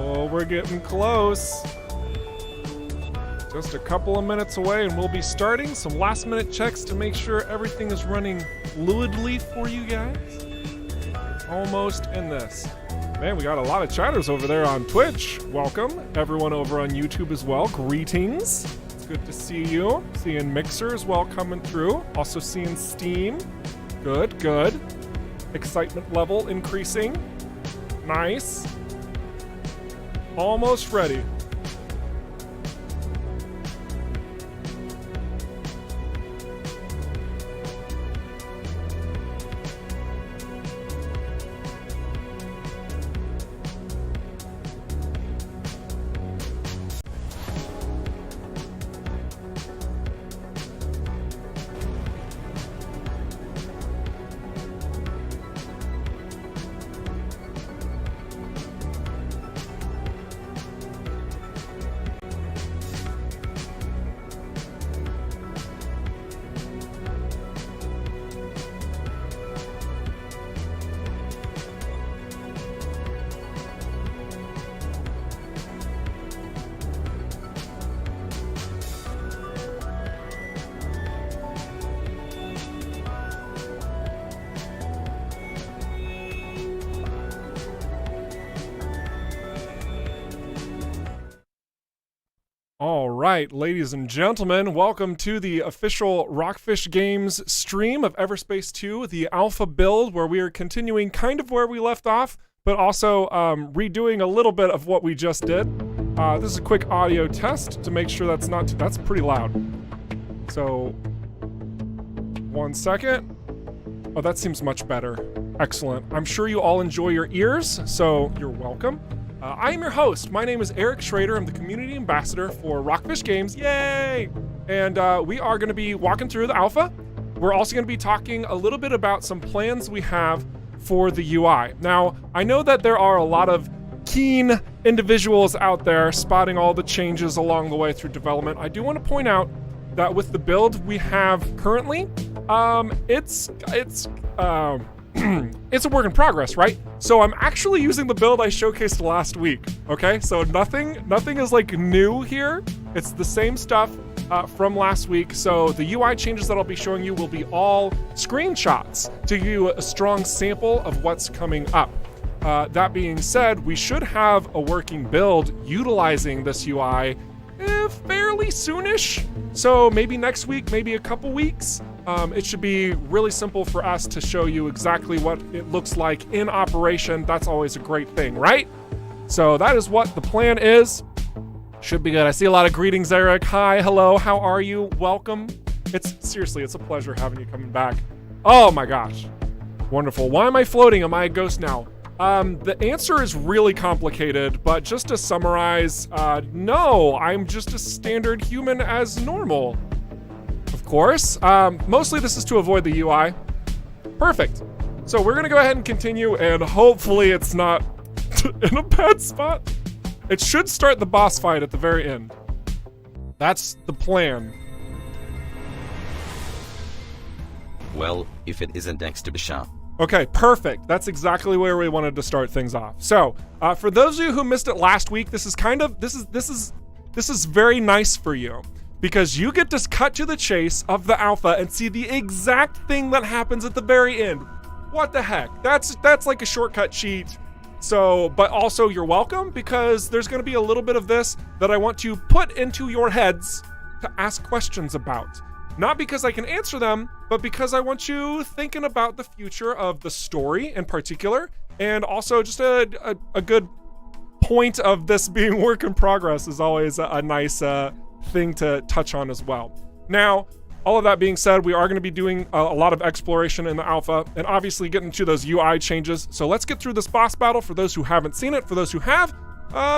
Oh, we're getting close. Just a couple of minutes away and we'll be starting some last minute checks to make sure everything is running fluidly for you guys. Almost in this. Man, we got a lot of chatters over there on Twitch. Welcome. Everyone over on YouTube as well. Greetings. It's good to see you. Seeing Mixer as well coming through. Also seeing Steam. Good, good. Excitement level increasing. Nice. Almost ready. All right, ladies and gentlemen, welcome to the official Rockfish Games stream of EVERSPACE 2, the alpha build, where we are continuing kind of where we left off, but also redoing a little bit of what we just did. This is a quick audio test to make sure that's not that's pretty loud. So, 1 second. Oh, that seems much better. Excellent. I'm sure you all enjoy your ears, so you're welcome. I am your host. My name is Eric Schrader. I'm the community ambassador for Rockfish Games. Yay! And we are going to be walking through the alpha. We're also going to be talking a little bit about some plans we have for the UI. Now, I know that there are a lot of keen individuals out there spotting all the changes along the way through development. I do want to point out that with the build we have currently, it's a work in progress, right? So I'm actually using the build I showcased last week, okay? So nothing is like new here. It's the same stuff from last week. So the UI changes that I'll be showing you will be all screenshots to give you a strong sample of what's coming up. That being said, we should have a working build utilizing this UI fairly soonish. So maybe next week, maybe a couple weeks. It should be really simple for us to show you exactly what it looks like in operation. That's always a great thing, right? So that is what the plan is. Should be good. I see a lot of greetings, Eric. Hi, hello, how are you? Welcome. It's a pleasure having you coming back. Oh my gosh. Wonderful. Why am I floating? Am I a ghost now? The answer is really complicated, but just to summarize, no, I'm just a standard human as normal. Of course. Mostly this is to avoid the UI. Perfect. So we're gonna go ahead and continue, and hopefully it's not in a bad spot. It should start the boss fight at the very end. That's the plan. Well, if it isn't next to Bishop. Okay, perfect. That's exactly where we wanted to start things off. So, for those of you who missed it last week, this is very nice for you, because you get to cut to the chase of the alpha and see the exact thing that happens at the very end. What the heck? That's like a shortcut cheat. So, but also you're welcome, because there's going to be a little bit of this that I want to put into your heads to ask questions about. Not because I can answer them, but because I want you thinking about the future of the story in particular, and also just a good point of this being work in progress is always a nice thing to touch on as well. Now, all of that being said, we are going to be doing a lot of exploration in the alpha, and obviously getting to those UI changes. So let's get through this boss battle for those who haven't seen it. For those who have,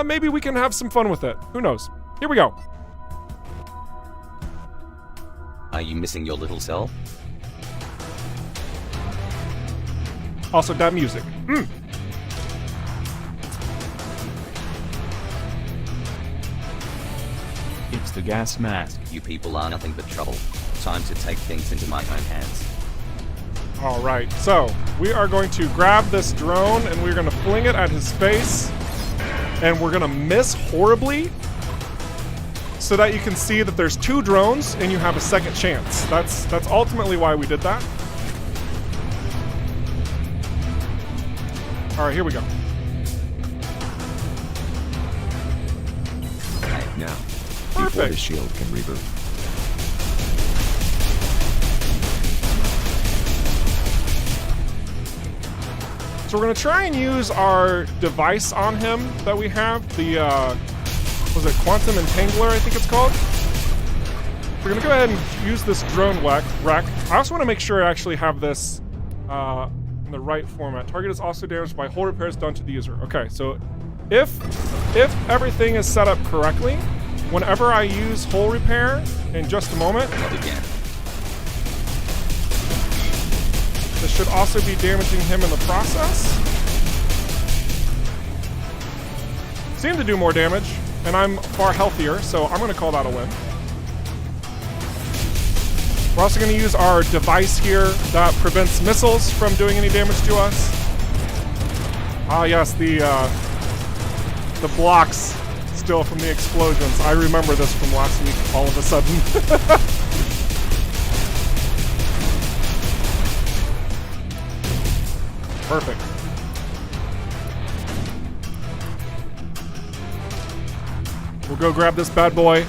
maybe we can have some fun with it. Who knows? Here we go. Are you missing your little self? Also, that music. It's the gas mask. You people are nothing but trouble. Time to take things into my own hands. All right, so we are going to grab this drone and we're going to fling it at his face. and we're gonna miss horribly so that you can see that there's 2 drones and you have a second chance. That's ultimately why we did that. All right, here we go. Now, before the Perfect. shield can reboot. So we're gonna try and use our device on him that we have, the was it Quantum Entangler, I think it's called? We're gonna go ahead and use this drone wreck. I also wanna make sure I actually have this in the right format. Target is also damaged by hull repairs done to the user. Okay, so if everything is set up correctly, whenever I use hull repair in just a moment, Not again. this should also be damaging him in the process. Seem to do more damage, and I'm far healthier, so I'm gonna call that a win. We're also gonna use our device here that prevents missiles from doing any damage to us. Ah yes, the blocks still from the explosions. I remember this from last week all of a sudden. Perfect. We'll go grab this bad boy.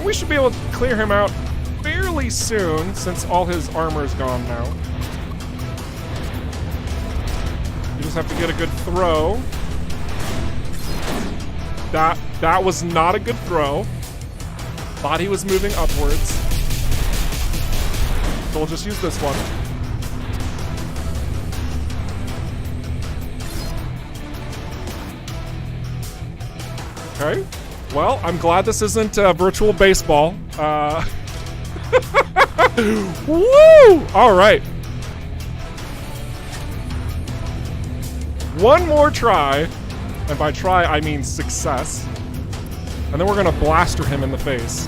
We should be able to clear him out fairly soon since all his armor is gone now. You just have to get a good throw. That was not a good throw. Thought he was moving upwards. So we'll just use this one. Okay. Well, I'm glad this isn't virtual baseball. Woo! All right. One more try. And by try, I mean success. And then we're going to blaster him in the face.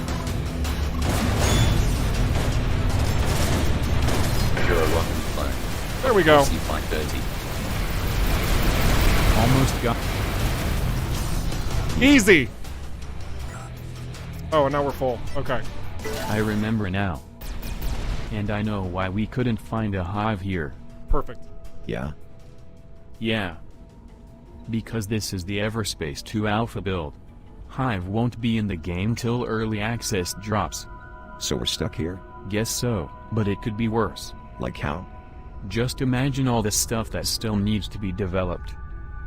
You're a rocket clone. There we go. See fight dirty. Almost got. Easy. Oh, and now we're full. Okay. I remember now. And I know why we couldn't find a hive here. Perfect. Yeah? Yeah. Because this is the EVERSPACE 2 alpha build. Hive won't be in the game till early access drops. So we're stuck here? Guess so, but it could be worse. Like how? Just imagine all the stuff that still needs to be developed.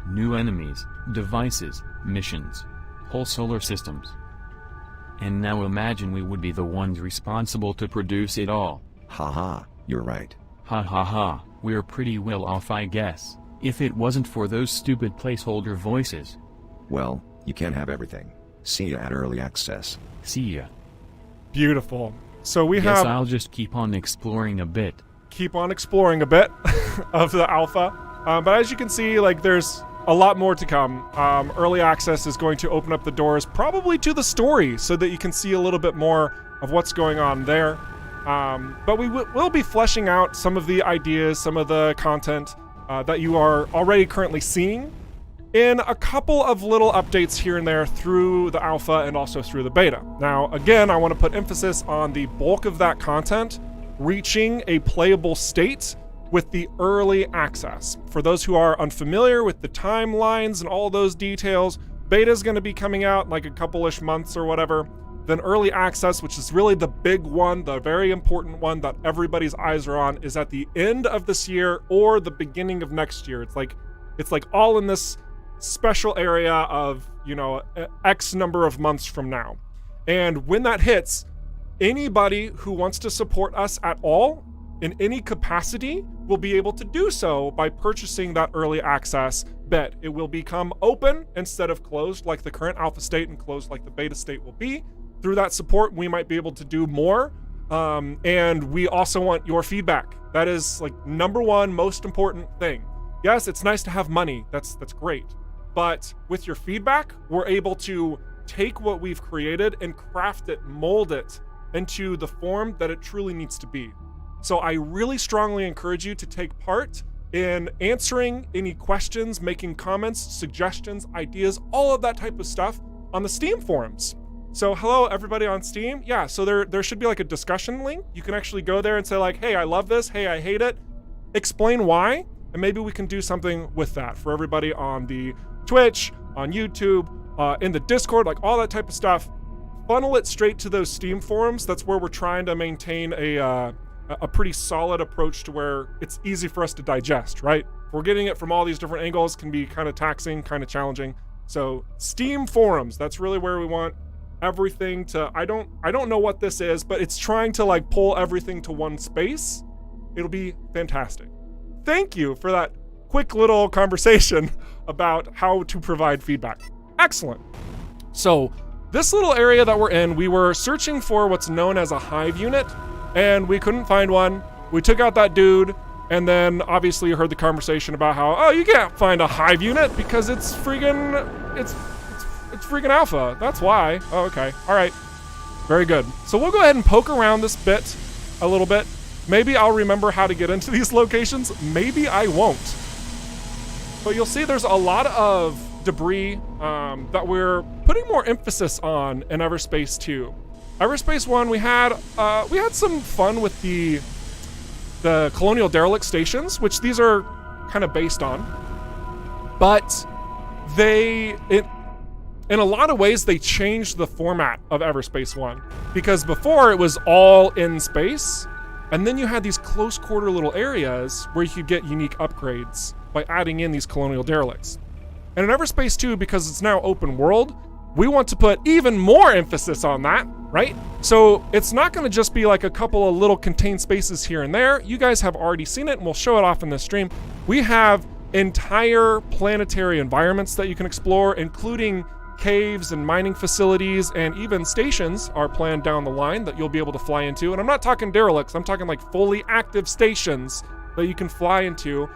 New enemies, devices, missions, whole solar systems. And now imagine we would be the ones responsible to produce it all. Haha, you're right. Ha ha ha, we're pretty well off, I guess, if it wasn't for those stupid placeholder voices. Well, you can't have everything. See ya at early access. See ya. Beautiful. So we Guess have I'll just keep on exploring a bit. keep on exploring a bit of the alpha. But as you can see, like, there's a lot more to come. Early access is going to open up the doors probably to the story so that you can see a little bit more of what's going on there. But we will be fleshing out some of the ideas, some of the content that you are already currently seeing in a couple of little updates here and there through the alpha and also through the beta. Now, again, I want to put emphasis on the bulk of that content reaching a playable state with the early access. For those who are unfamiliar with the timelines and all those details, beta is going to be coming out in like a couple-ish months or whatever. Then early access, which is really the big one, the very important one that everybody's eyes are on, is at the end of this year or the beginning of next year. It's like all in this special area of, you know, X number of months from now. And when that hits, anybody who wants to support us at all in any capacity will be able to do so by purchasing that early access bit. It will become open instead of closed like the current alpha state and closed like the beta state will be. Through that support, we might be able to do more. And we also want your feedback. That is like number one most important thing. Yes, it's nice to have money. That's great. But with your feedback, we're able to take what we've created and craft it, mold it into the form that it truly needs to be. So I really strongly encourage you to take part in answering any questions, making comments, suggestions, ideas, all of that type of stuff on the Steam forums. So hello everybody on Steam. Yeah, so there should be like a discussion link. You can actually go there and say like, hey, I love this. Hey, I hate it. Explain why, and maybe we can do something with that for everybody on the Twitch, on YouTube, in the Discord, like all that type of stuff. Funnel it straight to those Steam forums. That's where we're trying to maintain a pretty solid approach to where it's easy for us to digest, right? We're getting it from all these different angles, can be kind of taxing, kind of challenging. So Steam forums, that's really where we want everything to, I don't know what this is, but it's trying to like pull everything to one space. It'll be fantastic. Thank you for that quick little conversation about how to provide feedback. Excellent. So this little area that we're in, we were searching for what's known as a hive unit, and we couldn't find one. We took out that dude, and then obviously you heard the conversation about how, oh, you can't find a hive unit because it's freaking, it's freaking alpha. That's why. Oh, okay. All right. Very good. So we'll go ahead and poke around this bit a little bit. Maybe I'll remember how to get into these locations. Maybe I won't. But you'll see there's a lot of debris that we're putting more emphasis on in EVERSPACE 2. EVERSPACE 1, we had some fun with the colonial derelict stations, which these are kind of based on. But in a lot of ways, they changed the format of EVERSPACE 1. Because before, it was all in space, and then you had these close quarter little areas where you could get unique upgrades by adding in these colonial derelicts. And in EVERSPACE 2, because it's now open world, we want to put even more emphasis on that, right? So it's not going to just be like a couple of little contained spaces here and there. You guys have already seen it, and we'll show it off in this stream. We have entire planetary environments that you can explore, including caves and mining facilities, and even stations are planned down the line that you'll be able to fly into. And I'm not talking derelicts, I'm talking like fully active stations that you can fly into.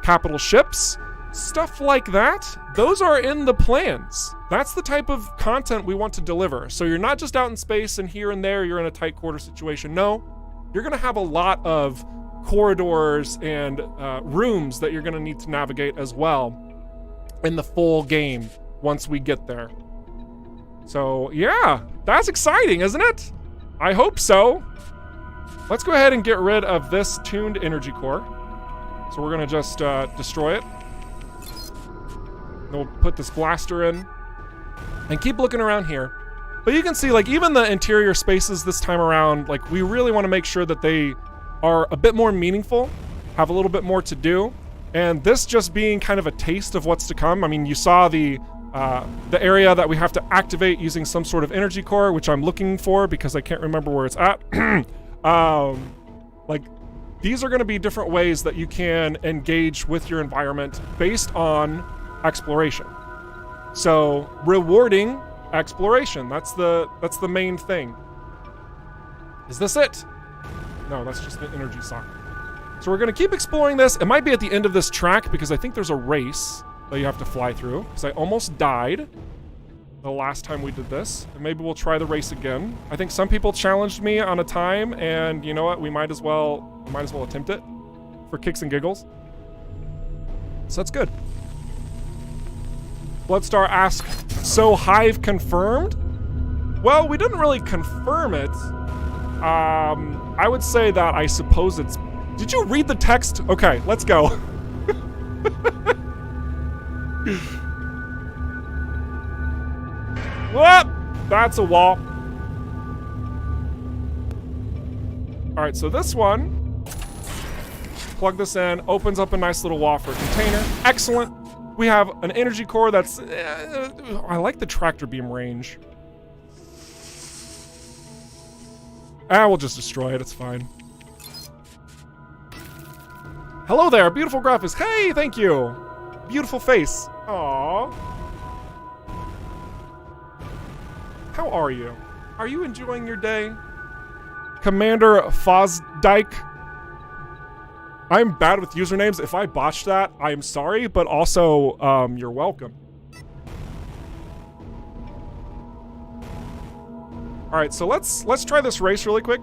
Capital ships, stuff like that. Those are in the plans. That's the type of content we want to deliver. So you're not just out in space and here and there you're in a tight quarter situation. No, you're gonna have a lot of corridors and rooms that you're gonna need to navigate as well in the full game once we get there. So yeah, that's exciting, isn't it? I hope so. Let's go ahead and get rid of this tuned energy core. So we're gonna just destroy it. Then we'll put this blaster in and keep looking around here. But you can see like even the interior spaces this time around, like we really wanna make sure that they are a bit more meaningful, have a little bit more to do. And this just being kind of a taste of what's to come. I mean, you saw the area that we have to activate using some sort of energy core, which I'm looking for because I can't remember where it's at. Like, these are going to be different ways that you can engage with your environment based on exploration. So, rewarding exploration. That's the main thing. Is this it? No, that's just an energy socket. So we're going to keep exploring this. It might be at the end of this track because I think there's a race that you have to fly through, because I almost died the last time we did this, and maybe we'll try the race again. I think some people challenged me on a time, and you know what? We might as well attempt it for kicks and giggles. So that's good. Bloodstar asks, so Hive confirmed? Well, we didn't really confirm it. I would say that I suppose it's... Did you read the text? Okay, let's go. Whoop! That's a wall. All right, so this one, plug this in, opens up a nice little wall for a container. Excellent. We have an energy core that's, I like the tractor beam range. We'll just destroy it, it's fine. Hello there, beautiful graphics. Hey, thank you. Beautiful face. Aww. How are you? Are you enjoying your day? Commander Fosdyke. I'm bad with usernames. If I botched that, I'm sorry, but also, you're welcome. All right, so let's try this race really quick,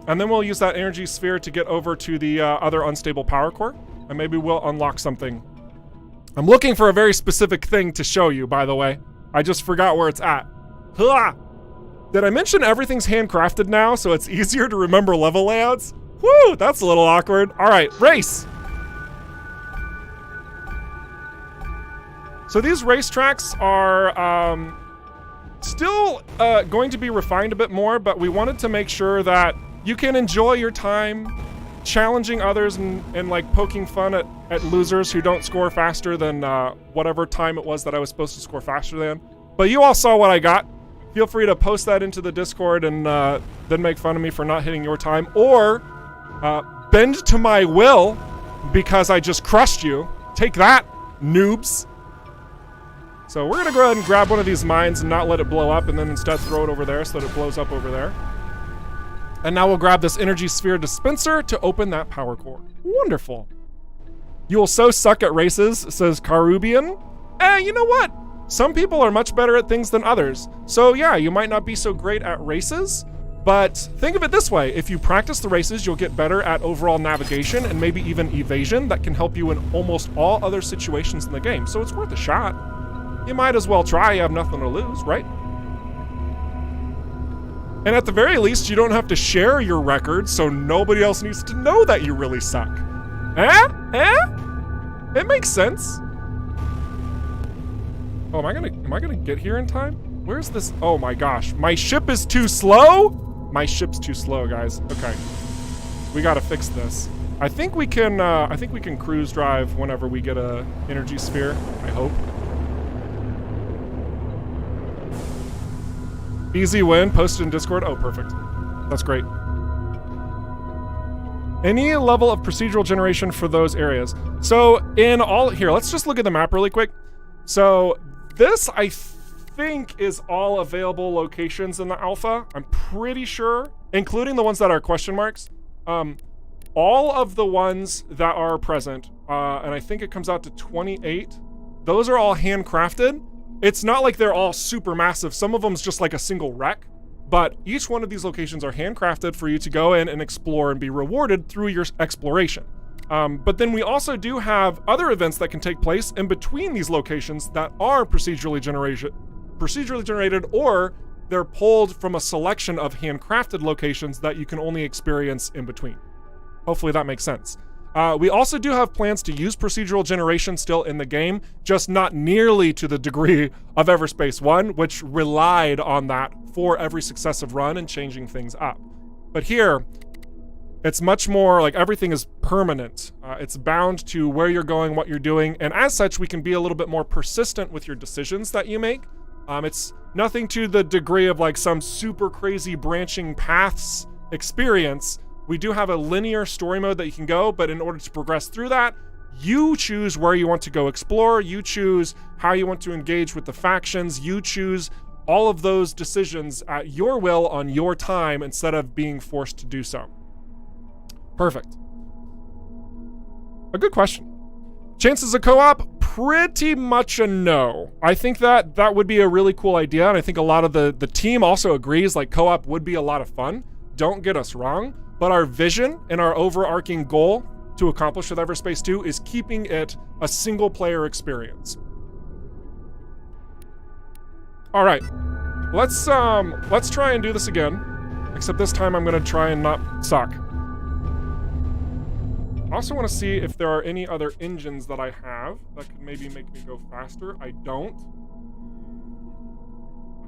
and then we'll use that energy sphere to get over to the other unstable power core. and maybe we'll unlock something. I'm looking for a very specific thing to show you, by the way. I just forgot where it's at. Huh! Did I mention everything's handcrafted now, so it's easier to remember level layouts? Woo, that's a little awkward. All right, race. So these racetracks are still going to be refined a bit more, but we wanted to make sure that you can enjoy your time challenging others and like poking fun at losers who don't score faster than whatever time it was that I was supposed to score faster than. But you all saw what I got. Feel free to post that into the Discord and then make fun of me for not hitting your time, or bend to my will because I just crushed you. Take that, noobs. So we're gonna go ahead and grab one of these mines and not let it blow up, and then instead throw it over there so that it blows up over there. And now we'll grab this energy sphere dispenser to open that power core. Wonderful. You will so suck at races, says Carubian. You know what? Some people are much better at things than others. So yeah, you might not be so great at races, but think of it this way. If you practice the races, you'll get better at overall navigation and maybe even evasion that can help you in almost all other situations in the game. So it's worth a shot. You might as well try. You have nothing to lose, right? And at the very least, you don't have to share your record, so nobody else needs to know that you really suck. It makes sense. Oh, am I gonna get here in time? Where's this? Oh my gosh, my ship is too slow? My ship's too slow, guys. Okay, we gotta fix this. I think we can cruise drive whenever we get a energy sphere, I hope. Easy win, posted in Discord. Oh, perfect. That's great. Any level of procedural generation for those areas. So in all, here, let's just look at the map really quick. So this, I think, is all available locations in the alpha. I'm pretty sure, including the ones that are question marks. All of the ones that are present, and I think it comes out to 28, those are all handcrafted. It's not like they're all super massive. Some of them's just like a single wreck, but each one of these locations are handcrafted for you to go in and explore and be rewarded through your exploration. But then we also do have other events that can take place in between these locations that are procedurally generated, or they're pulled from a selection of handcrafted locations that you can only experience in between. Hopefully that makes sense. We also do have plans to use procedural generation still in the game, just not nearly to the degree of EVERSPACE 1, which relied on that for every successive run and changing things up. But here, it's much more like everything is permanent. It's bound to where you're going, what you're doing, and as such, we can be a little bit more persistent with your decisions that you make. It's nothing to the degree of like some super crazy branching paths experience. We do have a linear story mode that you can go, but in order to progress through that, you choose where you want to go explore, you choose how you want to engage with the factions, you choose all of those decisions at your will on your time instead of being forced to do so. Perfect. A good question. Chances of co-op? Pretty much a no. I think that would be a really cool idea, and I think a lot of the team also agrees, like co-op would be a lot of fun. Don't get us wrong. But our vision and our overarching goal to accomplish with EVERSPACE 2 is keeping it a single player experience. All right, let's try and do this again, except this time I'm gonna try and not suck. I also wanna see if there are any other engines that I have that could maybe make me go faster. I don't.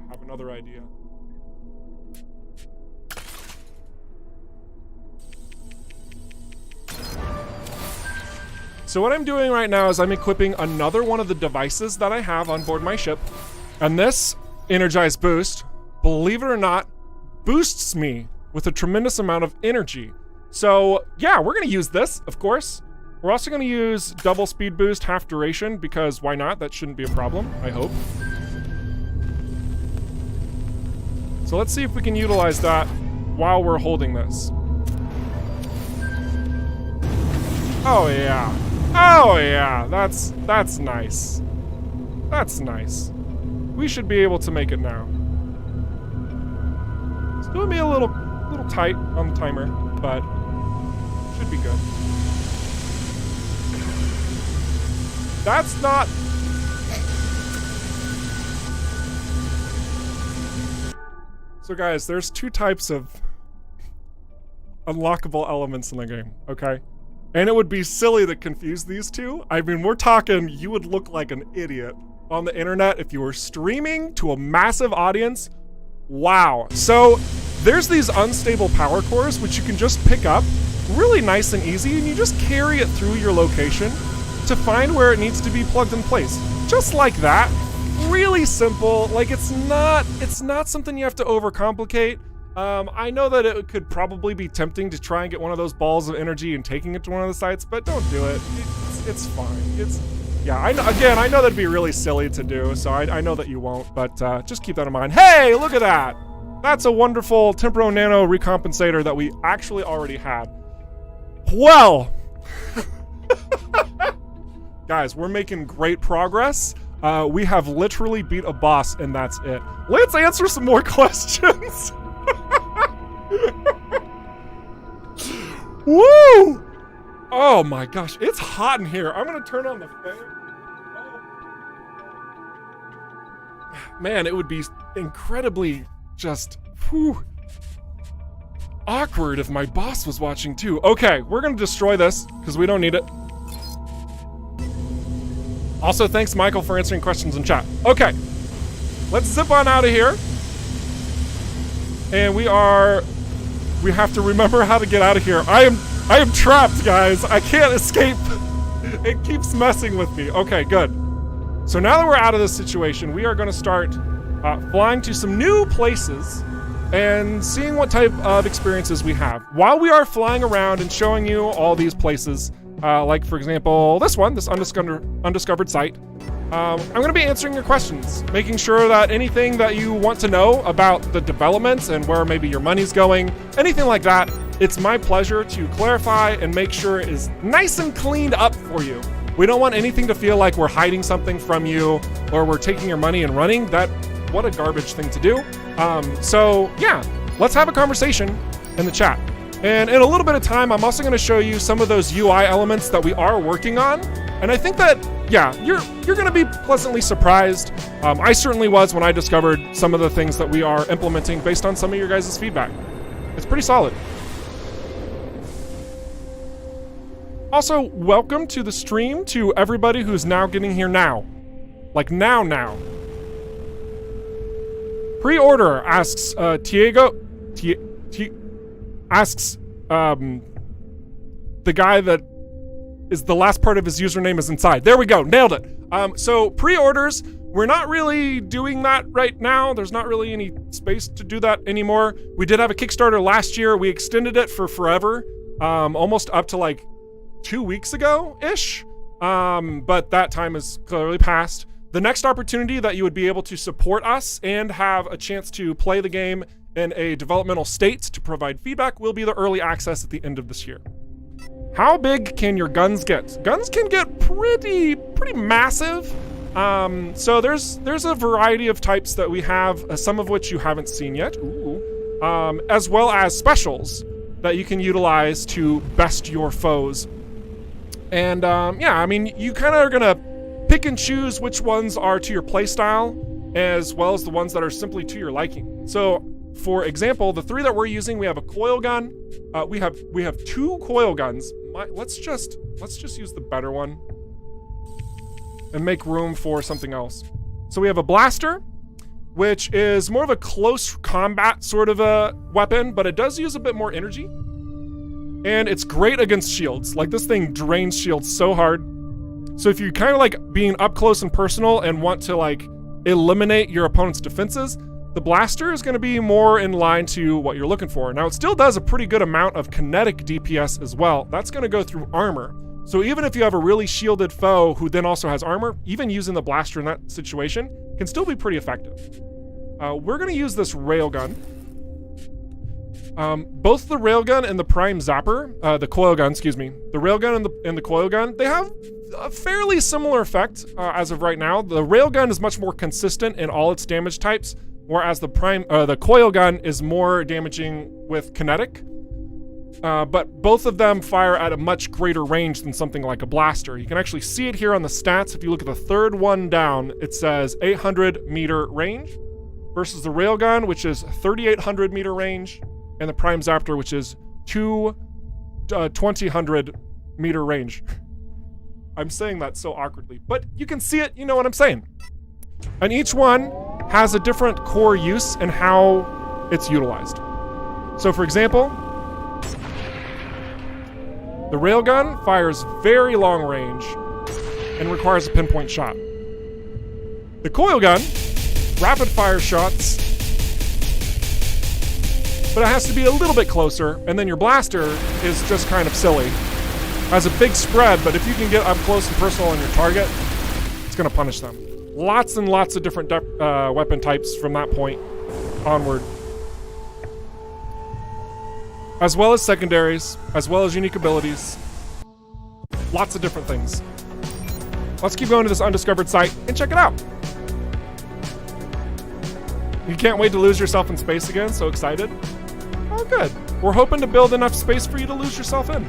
I have another idea. So what I'm doing right now is I'm equipping another one of the devices that I have on board my ship. And this energized boost, believe it or not, boosts me with a tremendous amount of energy. So yeah, we're gonna use this, of course. We're also gonna use double speed boost, half duration, because why not? That shouldn't be a problem, I hope. So let's see if we can utilize that while we're holding this. Oh yeah. Oh yeah, that's nice. That's nice. We should be able to make it now. It's doing me a little tight on the timer, but should be good. That's not... So guys, there's two types of unlockable elements in the game, okay? And it would be silly to confuse these two. I mean, we're talking, you would look like an idiot on the internet if you were streaming to a massive audience. Wow. So there's these unstable power cores, which you can just pick up really nice and easy, and you just carry it through your location to find where it needs to be plugged in place. Just like that. Really simple. Like, it's not something you have to overcomplicate. I know that it could probably be tempting to try and get one of those balls of energy and taking it to one of the sites, but don't do it. It's fine. Yeah, I know that'd be really silly to do, so I know that you won't, but just keep that in mind. Hey, look at that! That's a wonderful Tempero Nano recompensator that we actually already had. Well, guys, we're making great progress. We have literally beat a boss, and that's it. Let's answer some more questions. Woo! Oh my gosh, it's hot in here. I'm gonna turn on the fan. Oh. Man, it would be incredibly just awkward if my boss was watching too. Okay, we're gonna destroy this because we don't need it. Also, thanks Michael for answering questions in chat. Okay, let's zip on out of here. And we have to remember how to get out of here. I am trapped, guys. I can't escape. It keeps messing with me. Okay, good. So now that we're out of this situation, we are going to start flying to some new places and seeing what type of experiences we have. While we are flying around and showing you all these places, like for example, this undiscovered site, I'm going to be answering your questions, making sure that anything that you want to know about the developments and where maybe your money's going, anything like that, it's my pleasure to clarify and make sure it is nice and cleaned up for you. We don't want anything to feel like we're hiding something from you or we're taking your money and running. What a garbage thing to do. So yeah, let's have a conversation in the chat. And in a little bit of time, I'm also going to show you some of those UI elements that we are working on. And I think that, yeah, you're going to be pleasantly surprised. I certainly was when I discovered some of the things that we are implementing based on some of your guys' feedback. It's pretty solid. Also, welcome to the stream to everybody who's now getting here now. Like now. Pre-order asks, asks, the guy that is the last part of his username is inside. There we go, nailed it. So pre-orders, we're not really doing that right now. There's not really any space to do that anymore. We did have a Kickstarter last year. We extended it for forever, almost up to like 2 weeks ago-ish. But that time is clearly past. The next opportunity that you would be able to support us and have a chance to play the game in a developmental state to provide feedback will be the early access at the end of this year. How big can your guns get? Guns can get pretty massive. So there's a variety of types that we have, some of which you haven't seen yet. Ooh. As well as specials that you can utilize to best your foes. And yeah, I mean, you kind of are gonna pick and choose which ones are to your playstyle, as well as the ones that are simply to your liking. So, for example, the three that we're using, we have a coil gun. We have two coil guns. Let's just use the better one and make room for something else. So we have a blaster, which is more of a close combat sort of a weapon, but it does use a bit more energy. And it's great against shields. Like, this thing drains shields so hard. So if you kind of like being up close and personal and want to like eliminate your opponent's defenses, the blaster is going to be more in line to what you're looking for. Now, it still does a pretty good amount of kinetic DPS as well. That's going to go through armor. So even if you have a really shielded foe who then also has armor, even using the blaster in that situation can still be pretty effective. We're going to use this railgun. Both the railgun and the prime zapper, the coil gun, excuse me, the railgun and the coil gun, they have a fairly similar effect as of right now. The railgun is much more consistent in all its damage types, whereas the coil gun is more damaging with kinetic. but both of them fire at a much greater range than something like a blaster. You can actually see it here on the stats. If you look at the third one down, it says 800-meter range versus the railgun, which is 3,800-meter range, and the Prime Zaptor, which is 2,000-meter range. I'm saying that so awkwardly, but you can see it, you know what I'm saying. And each one has a different core use and how it's utilized. So for example, the railgun fires very long range and requires a pinpoint shot. The coil gun, rapid fire shots, but it has to be a little bit closer, and then your blaster is just kind of silly. Has a big spread, but if you can get up close and personal on your target, it's gonna punish them. Lots and lots of different weapon types from that point onward. As well as secondaries, as well as unique abilities. Lots of different things. Let's keep going to this undiscovered site and check it out. You can't wait to lose yourself in space again, so excited. Oh, good. We're hoping to build enough space for you to lose yourself in.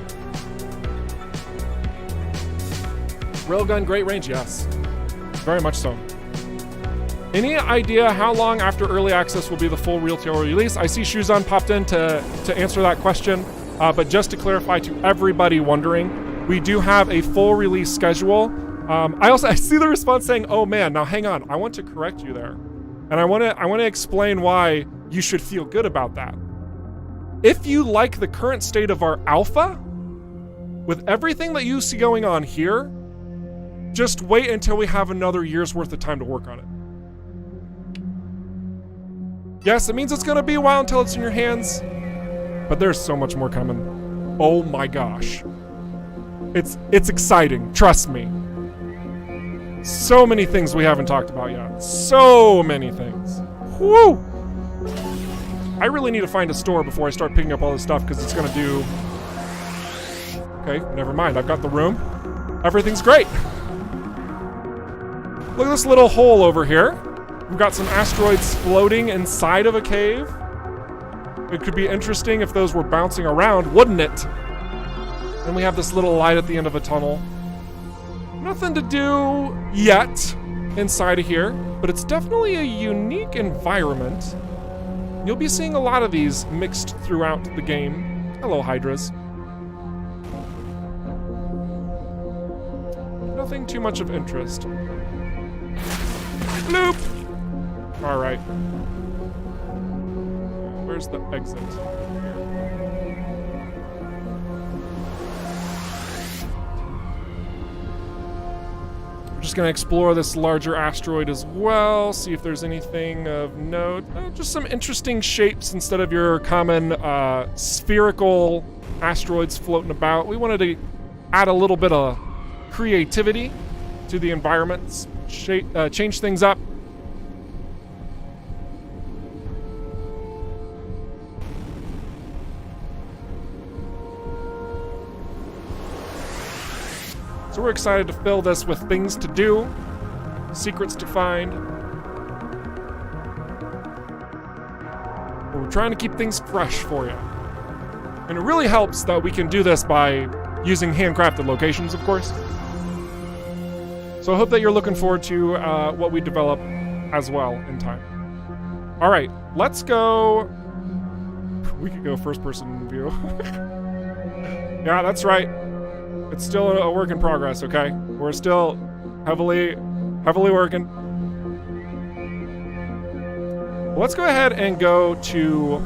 Railgun, great range, yes. Very much so. Any idea how long after early access will be the full retail release? I see Shuzan popped in to answer that question, but just to clarify to everybody wondering, we do have a full release schedule. I see the response saying, "Oh man, now hang on, I want to correct you there, and I want to explain why you should feel good about that. If you like the current state of our alpha, with everything that you see going on here, just wait until we have another year's worth of time to work on it." Yes, it means it's gonna be a while until it's in your hands, but there's so much more coming. Oh my gosh. It's exciting, trust me. So many things we haven't talked about yet. So many things. Woo! I really need to find a store before I start picking up all this stuff, because it's gonna do... Okay, never mind, I've got the room. Everything's great. Look at this little hole over here. We've got some asteroids floating inside of a cave. It could be interesting if those were bouncing around, wouldn't it? And we have this little light at the end of a tunnel. Nothing to do yet inside of here, but it's definitely a unique environment. You'll be seeing a lot of these mixed throughout the game. Hello, Hydras. Nothing too much of interest. Bloop! Alright. Where's the exit? We're just gonna explore this larger asteroid as well, see if there's anything of note. Just some interesting shapes instead of your common spherical asteroids floating about. We wanted to add a little bit of creativity to the environments, change things up. So we're excited to fill this with things to do, secrets to find. But we're trying to keep things fresh for you. And it really helps that we can do this by using handcrafted locations, of course. So I hope that you're looking forward to what we develop as well in time. All right, let's go. We could go first person view. Yeah, that's right. It's still a work in progress, okay? We're still heavily working. Well, let's go ahead and go to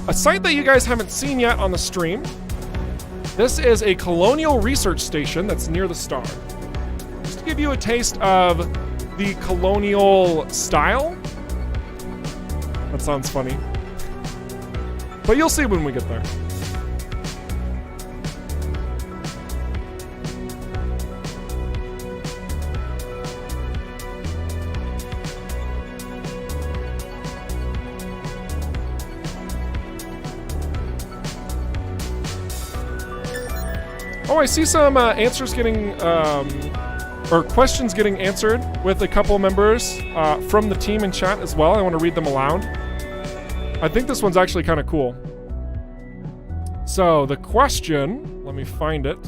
a site that you guys haven't seen yet on the stream. This is a colonial research station that's near the star. Just to give you a taste of the colonial style. That sounds funny. But you'll see when we get there. Oh, I see some answers getting, or questions getting answered with a couple members from the team in chat as well. I want to read them aloud. I think this one's actually kind of cool. So the question, let me find it.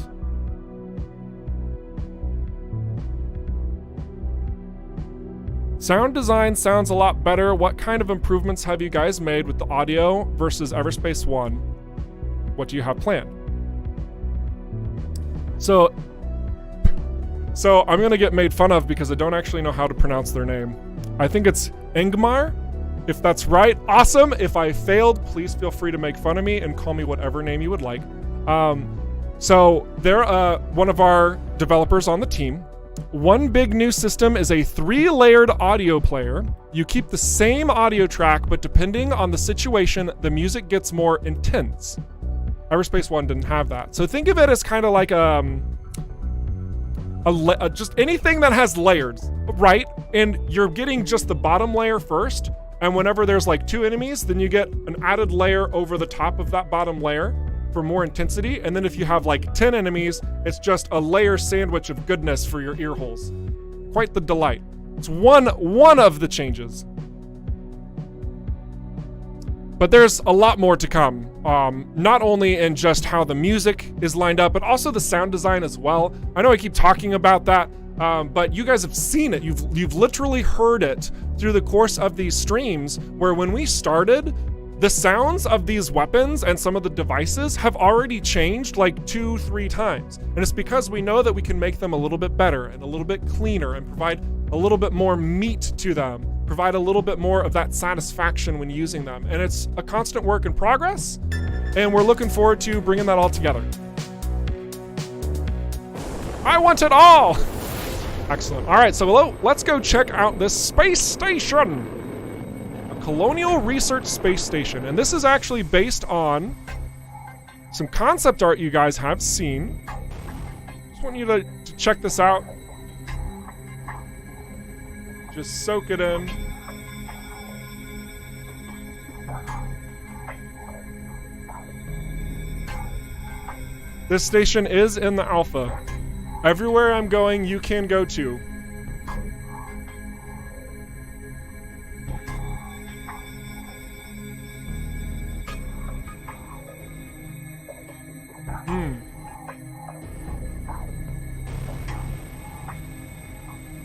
Sound design sounds a lot better. What kind of improvements have you guys made with the audio versus EVERSPACE 1? What do you have planned? So I'm gonna get made fun of because I don't actually know how to pronounce their name. I think it's Ingmar. If that's right, awesome. If I failed, please feel free to make fun of me and call me whatever name you would like. So they're one of our developers on the team. One big new system is a 3-layered audio player. You keep the same audio track, but depending on the situation, the music gets more intense. EVERSPACE 1 didn't have that. So think of it as kind of like just anything that has layers, right? And you're getting just the bottom layer first, and whenever there's like 2 enemies, then you get an added layer over the top of that bottom layer for more intensity. And then if you have like 10 enemies, it's just a layer sandwich of goodness for your ear holes. Quite the delight. It's one of the changes. But there's a lot more to come. Not only in just how the music is lined up, but also the sound design as well. I know I keep talking about that, but you guys have seen it. You've literally heard it through the course of these streams, where when we started, the sounds of these weapons and some of the devices have already changed like 2-3 times. And it's because we know that we can make them a little bit better and a little bit cleaner and provide a little bit more meat to them, provide a little bit more of that satisfaction when using them. And it's a constant work in progress, and we're looking forward to bringing that all together. I want it all! Excellent. All right, so let's go check out this space station. Colonial Research Space Station, and this is actually based on some concept art you guys have seen. Just want you to check this out. Just soak it in. This station is in the alpha. Everywhere I'm going, you can go to.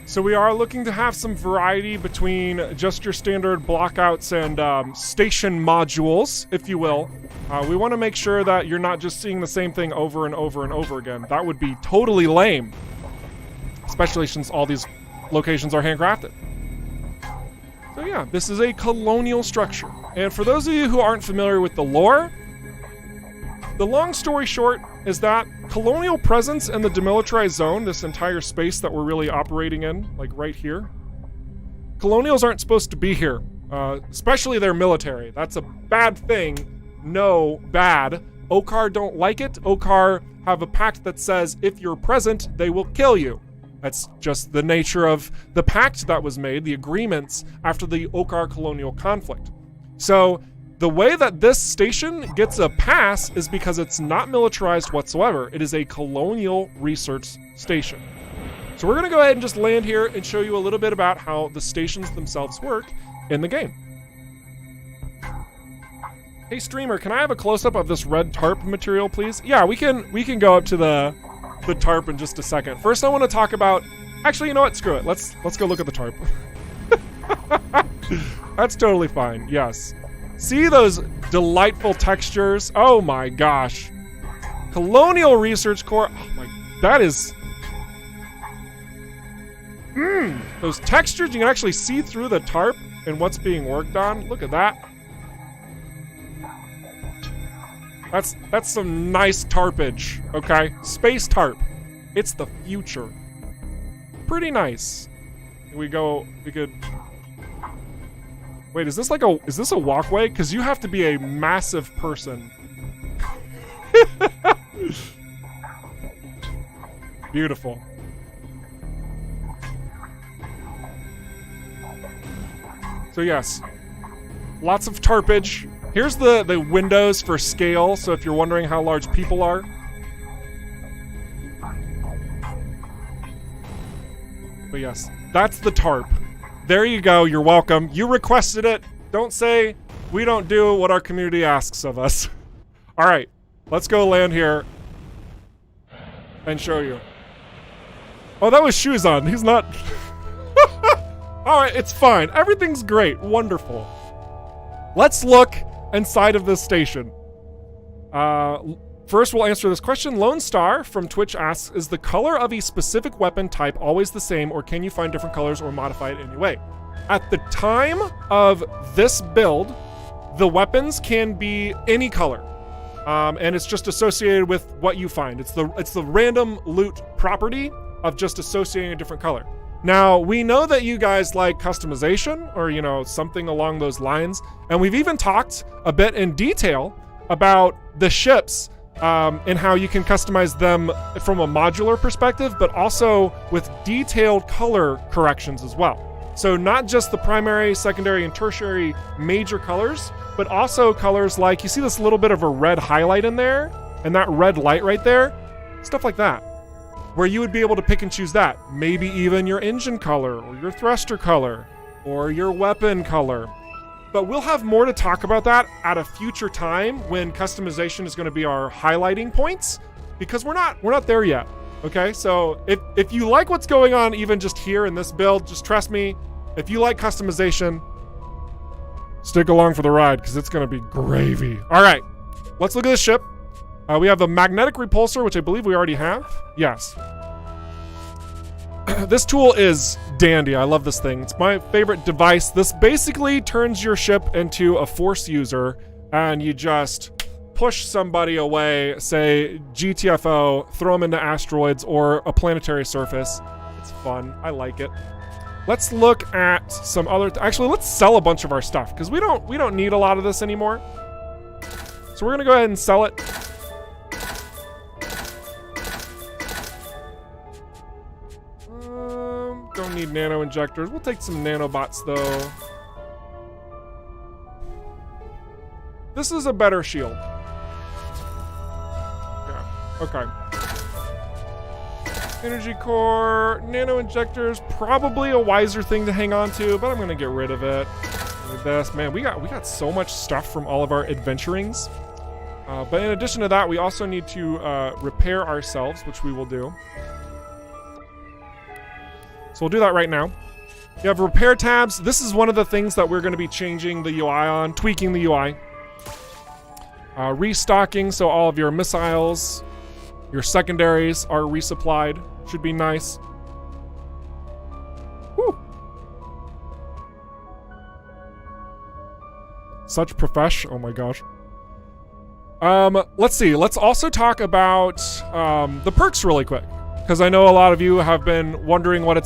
So we are looking to have some variety between just your standard blockouts and station modules, if you will. We want to make sure that you're not just seeing the same thing over and over and over again. That would be totally lame, especially since all these locations are handcrafted. So yeah, this is a colonial structure. And for those of you who aren't familiar with the lore, the long story short is that colonial presence in the demilitarized zone, this entire space that we're really operating in, like right here, colonials aren't supposed to be here, especially their military. That's a bad thing. No, bad. Okar don't like it. Okar have a pact that says if you're present, they will kill you. That's just the nature of the pact that was made, the agreements after the Okar colonial conflict. So the way that this station gets a pass is because it's not militarized whatsoever. It is a colonial research station. So we're gonna go ahead and just land here and show you a little bit about how the stations themselves work in the game. Hey streamer, can I have a close-up of this red tarp material, please? Yeah, we can go up to the tarp in just a second. First I want to talk about, actually, you know what, screw it. Let's go look at the tarp. That's totally fine, yes. See those delightful textures? Oh my gosh. Colonial Research Corps. Oh my, that is... Those textures, you can actually see through the tarp and what's being worked on. Look at that. That's some nice tarpage, okay? Space tarp. It's the future. Pretty nice. We could... Wait, is this a walkway? Because you have to be a massive person. Beautiful. So yes, lots of tarpage. Here's the windows for scale, so if you're wondering how large people are. But yes, that's the tarp. There you go, you're welcome. You requested it. Don't say we don't do what our community asks of us. All right, Let's go land here and show you. Oh, that was shoes on. He's not. All right, it's fine. Everything's great. Wonderful. Let's look inside of this station. First, we'll answer this question. Lone Star from Twitch asks, is the color of a specific weapon type always the same, or can you find different colors or modify it in any way? At the time of this build, the weapons can be any color. And it's just associated with what you find. It's the random loot property of just associating a different color. Now, we know that you guys like customization or, you know, something along those lines. And we've even talked a bit in detail about the ships and how you can customize them from a modular perspective, but also with detailed color corrections as well. So not just the primary, secondary, and tertiary major colors, but also colors like, you see this little bit of a red highlight in there, and that red light right there, stuff like that, where you would be able to pick and choose that. Maybe even your engine color, or your thruster color, or your weapon color. But we'll have more to talk about that at a future time when customization is going to be our highlighting points, because we're not there yet. Okay, so if you like what's going on even just here in this build, just trust me, if you like customization, stick along for the ride, because it's going to be gravy. All right, let's look at this ship. We have the magnetic repulsor, which I believe we already have. Yes. This tool is dandy. I love this thing. It's my favorite device. This basically turns your ship into a force user, and you just push somebody away, say GTFO, throw them into asteroids or a planetary surface. It's fun. I like it. Let's look at some other. Actually, let's sell a bunch of our stuff, because we don't need a lot of this anymore. So we're gonna go ahead and sell it. Don't need nano injectors. We'll take some nanobots though. This is a better shield. Yeah. Okay. Energy core, nano injectors, probably a wiser thing to hang on to, but I'm gonna get rid of it. Look at this, man. We got so much stuff from all of our adventurings. But in addition to that, we also need to repair ourselves, which we will do. So we'll do that right now. You have repair tabs. This is one of the things that we're going to be changing the UI on, tweaking the UI. Restocking, so all of your missiles, your secondaries are resupplied. Should be nice. Woo. Such profesh. Oh my gosh. Let's see. Let's also talk about the perks really quick, because I know a lot of you have been wondering what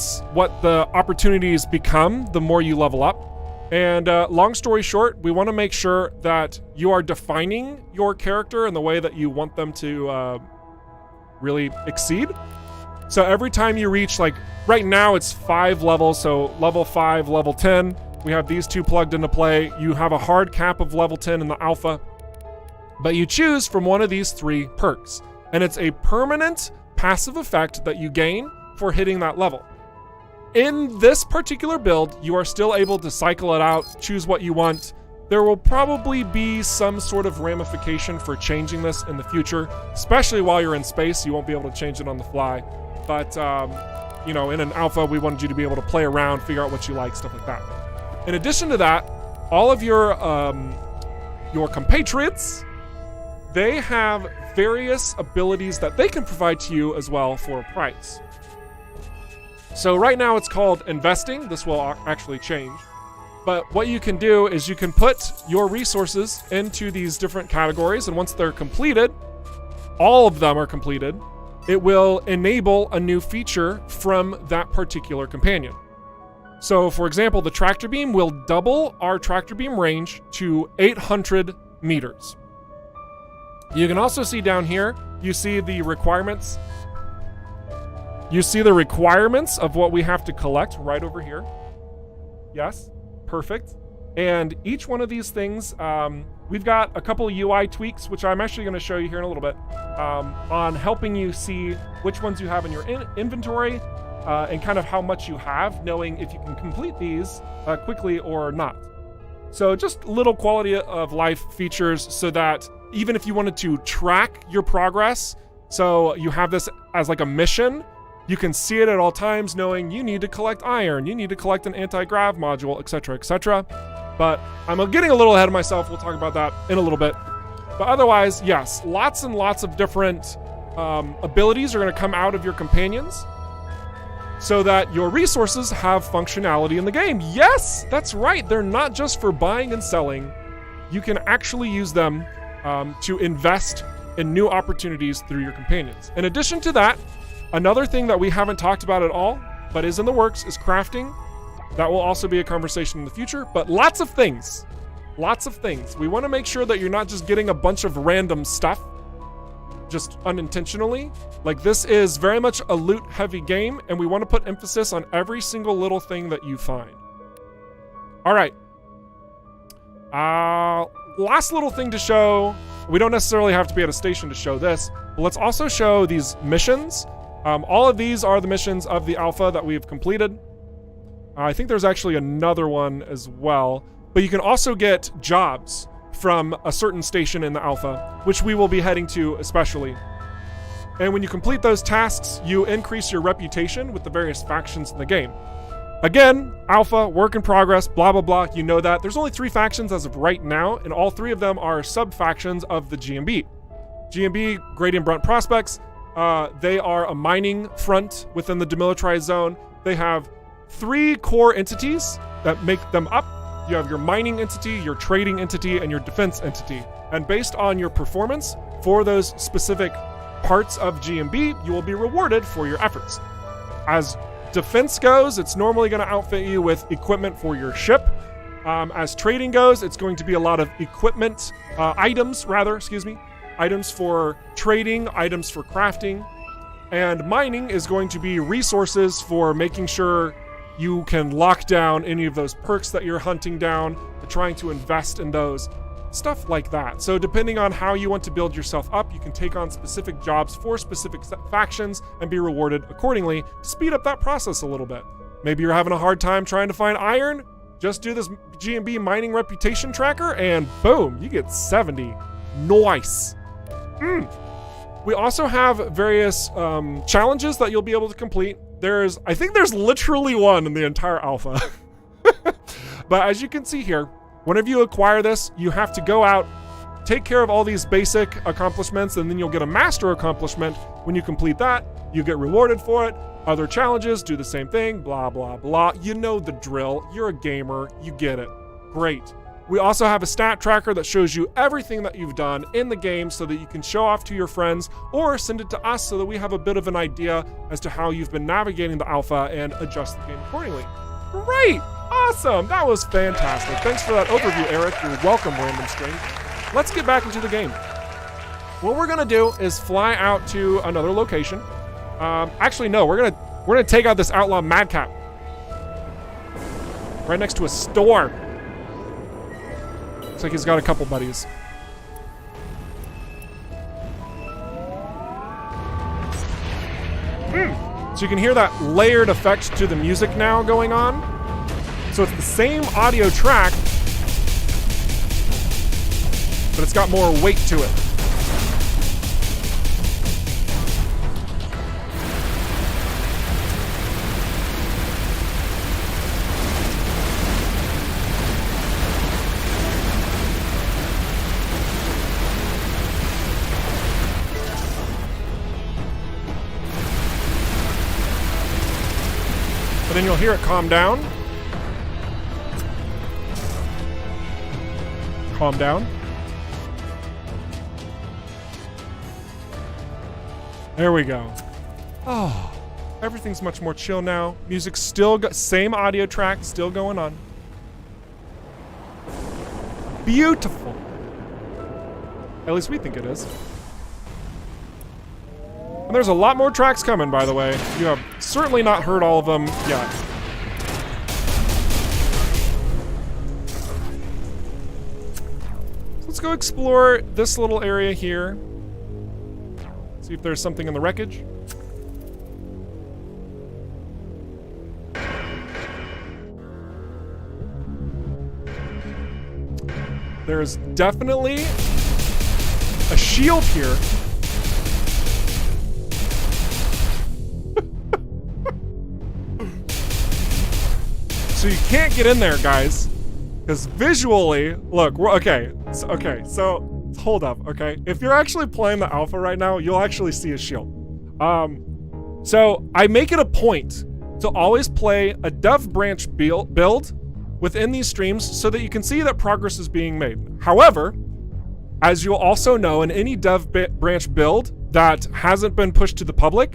the opportunities become the more you level up. And long story short, we want to make sure that you are defining your character in the way that you want them to really exceed. So every time you reach, like right now it's 5 levels, so level 5, level 10, we have these two plugged into play. You have a hard cap of level 10 in the alpha, but you choose from one of these 3 perks, and it's a permanent passive effect that you gain for hitting that level. In this particular build, you are still able to cycle it out, choose what you want. There will probably be some sort of ramification for changing this in the future, especially while you're in space. You won't be able to change it on the fly. But, you know, in an alpha, we wanted you to be able to play around, figure out what you like, stuff like that. In addition to that, all of your compatriots, they have various abilities that they can provide to you as well for a price. So right now it's called investing. This will actually change. But what you can do is you can put your resources into these different categories, and once they're completed, all of them are completed, it will enable a new feature from that particular companion. So for example, the tractor beam will double our tractor beam range to 800 meters. You can also see down here, you see the requirements. You see the requirements of what we have to collect right over here. Yes, perfect. And each one of these things, we've got a couple of UI tweaks, which I'm actually going to show you here in a little bit, on helping you see which ones you have in your inventory and kind of how much you have, knowing if you can complete these quickly or not. So just little quality of life features so that even if you wanted to track your progress, so you have this as like a mission, you can see it at all times, knowing you need to collect iron, you need to collect an anti-grav module, etc., etc. But I'm getting a little ahead of myself. We'll talk about that in a little bit. But otherwise, yes, lots and lots of different abilities are going to come out of your companions so that your resources have functionality in the game. Yes, that's right. They're not just for buying and selling. You can actually use them to invest in new opportunities through your companions. In addition to that, another thing that we haven't talked about at all, but is in the works, is crafting. That will also be a conversation in the future, but lots of things. Lots of things. We want to make sure that you're not just getting a bunch of random stuff, just unintentionally. Like, this is very much a loot-heavy game, and we want to put emphasis on every single little thing that you find. All right. Last little thing to show. We don't necessarily have to be at a station to show this, but let's also show these missions. All of these are the missions of the alpha that we've completed. I think there's actually another one as well, but you can also get jobs from a certain station in the alpha, which we will be heading to especially. And when you complete those tasks, you increase your reputation with the various factions in the game. Again, alpha, work in progress, blah, blah, blah. You know that. There's only 3 factions as of right now, and all 3 of them are sub-factions of the GMB. GMB, Gradient Brunt Prospects, they are a mining front within the demilitarized zone. They have 3 core entities that make them up. You have your mining entity, your trading entity, and your defense entity. And based on your performance for those specific parts of GMB, you will be rewarded for your efforts. As defense goes, it's normally going to outfit you with equipment for your ship. As trading goes, it's going to be a lot of equipment, items for trading, items for crafting. And mining is going to be resources for making sure you can lock down any of those perks that you're hunting down, trying to invest in those, stuff like that. So depending on how you want to build yourself up, you can take on specific jobs for specific factions and be rewarded accordingly to speed up that process a little bit. Maybe you're having a hard time trying to find iron, just do this GMB mining reputation tracker and boom, you get 70. Nice. We also have various challenges that you'll be able to complete. I think there's literally one in the entire alpha. But as you can see here, whenever you acquire this, you have to go out, take care of all these basic accomplishments, and then you'll get a master accomplishment. When you complete that, you get rewarded for it. Other challenges do the same thing, blah, blah, blah. You know the drill. You're a gamer. You get it. Great. We also have a stat tracker that shows you everything that you've done in the game so that you can show off to your friends or send it to us so that we have a bit of an idea as to how you've been navigating the alpha and adjust the game accordingly. Great! Awesome! That was fantastic. Thanks for that overview, Eric. You're welcome, Random String. Let's get back into the game. What we're gonna do is fly out to another location. Actually, no, we're gonna take out this outlaw madcap right next to a store. Looks like he's got a couple buddies. So you can hear that layered effect to the music now going on. So it's the same audio track, but it's got more weight to it. But then you'll hear it calm down. Calm down. There we go. Oh, everything's much more chill now. Music's still got same audio track still going on. Beautiful. At least we think it is. And there's a lot more tracks coming, by the way. You have certainly not heard all of them yet. So let's go explore this little area here. See if there's something in the wreckage. There's definitely a shield here. So you can't get in there, guys, because visually, look, so hold up, okay? If you're actually playing the alpha right now, you'll actually see a shield. So I make it a point to always play a dev branch build within these streams so that you can see that progress is being made. However, as you'll also know, in any dev branch build that hasn't been pushed to the public,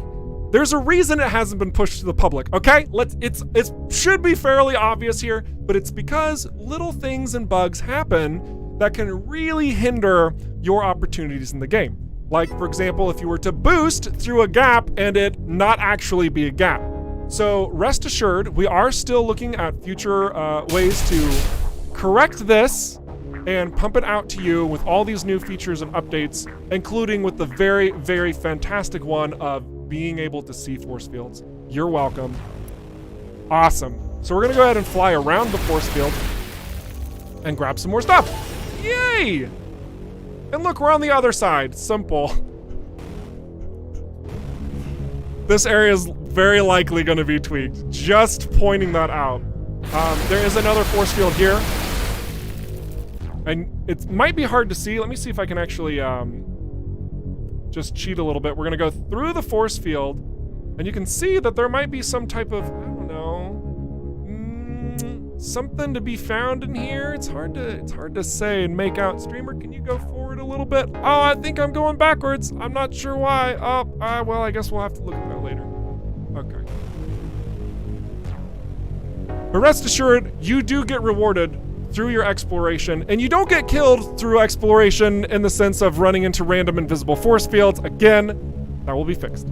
there's a reason it hasn't been pushed to the public, okay? It should be fairly obvious here, but it's because little things and bugs happen that can really hinder your opportunities in the game. Like, for example, if you were to boost through a gap and it not actually be a gap. So rest assured, we are still looking at future ways to correct this and pump it out to you with all these new features and updates, including with the very, very fantastic one of being able to see force fields. You're welcome. Awesome. So we're gonna go ahead and fly around the force field and grab some more stuff. Yay! And look, we're on the other side. Simple. This area is very likely gonna be tweaked. Just pointing that out. There is another force field here. And it might be hard to see. Let me see if I can actually just cheat a little bit. We're gonna go through the force field, and you can see that there might be some type of, I don't know, something to be found in here. It's hard to say and make out. Streamer, can you go forward a little bit? Oh, I think I'm going backwards. I'm not sure why. Oh, well, I guess we'll have to look at that later. Okay. But rest assured, you do get rewarded through your exploration, and you don't get killed through exploration in the sense of running into random invisible force fields. Again, that will be fixed.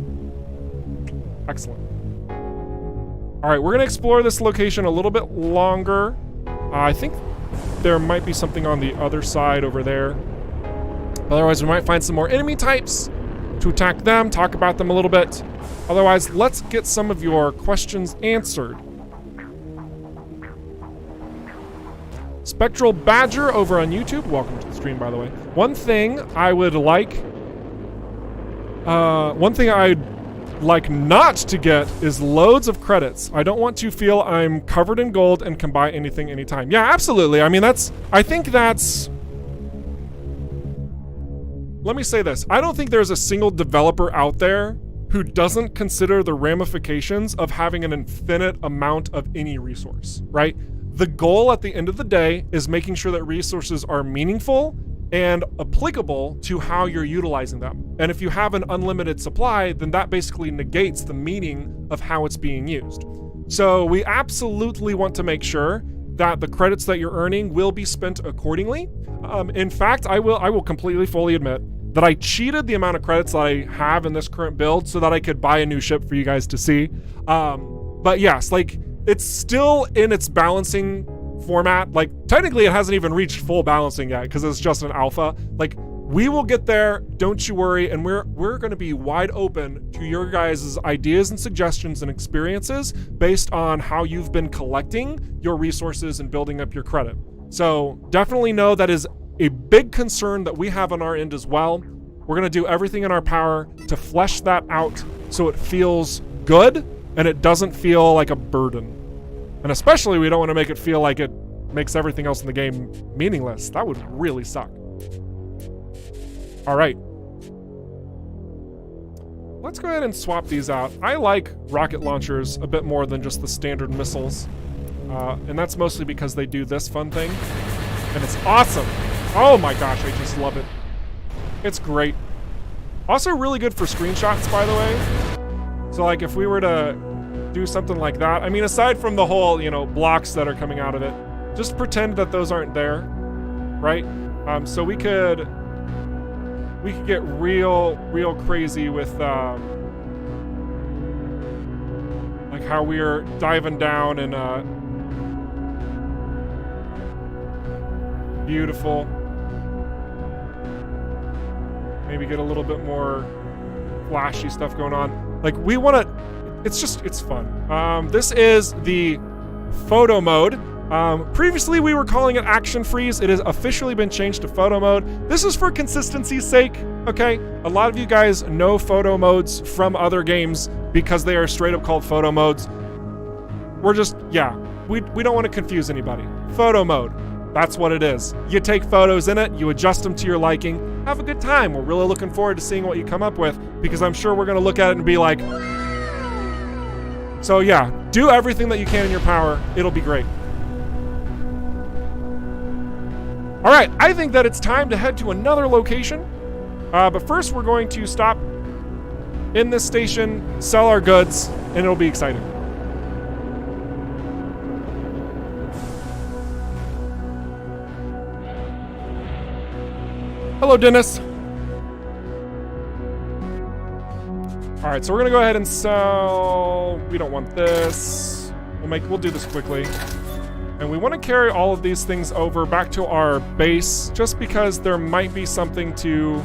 Excellent. All right, we're gonna explore this location a little bit longer. I think there might be something on the other side over there. Otherwise, we might find some more enemy types to attack them, talk about them a little bit. Otherwise, let's get some of your questions answered. Spectral Badger over on YouTube. Welcome to the stream, by the way. One thing I'd like not to get is loads of credits. I don't want to feel I'm covered in gold and can buy anything anytime. Yeah, absolutely. I mean, let me say this. I don't think there's a single developer out there who doesn't consider the ramifications of having an infinite amount of any resource, right? The goal at the end of the day is making sure that resources are meaningful and applicable to how you're utilizing them. And if you have an unlimited supply, then that basically negates the meaning of how it's being used. So we absolutely want to make sure that the credits that you're earning will be spent accordingly. In fact, I will completely fully admit that I cheated the amount of credits that I have in this current build so that I could buy a new ship for you guys to see. But yes, like, it's still in its balancing format. Like, technically it hasn't even reached full balancing yet because it's just an alpha. Like, we will get there, don't you worry, and we're going to be wide open to your guys' ideas and suggestions and experiences based on how you've been collecting your resources and building up your credit. So definitely know that is a big concern that we have on our end as well. We're going to do everything in our power to flesh that out so it feels good and it doesn't feel like a burden. And especially, we don't want to make it feel like it makes everything else in the game meaningless. That would really suck. All right. Let's go ahead and swap these out. I like rocket launchers a bit more than just the standard missiles. And that's mostly because they do this fun thing. And it's awesome. Oh my gosh, I just love it. It's great. Also really good for screenshots, by the way. So like if we were to do something like that, I mean, aside from the whole, blocks that are coming out of it, just pretend that those aren't there, right? So we could get real crazy with like how we're diving down and beautiful. Maybe get a little bit more flashy stuff going on. Like, we want to, it's fun. This is the photo mode. Previously, we were calling it action freeze. It has officially been changed to photo mode. This is for consistency's sake, okay? A lot of you guys know photo modes from other games because they are straight up called photo modes. We're just, yeah, we don't want to confuse anybody. Photo mode, that's what it is. You take photos in it, you adjust them to your liking, have a good time. We're really looking forward to seeing what you come up with because I'm sure we're gonna look at it and be like, so yeah, do everything that you can in your power. It'll be great. All right, I think that it's time to head to another location. But first we're going to stop in this station, sell our goods, and it'll be exciting. Hello, Dennis. All right, so we're gonna go ahead and sell. We don't want this. We'll do this quickly. And we want to carry all of these things over back to our base, just because there might be something to.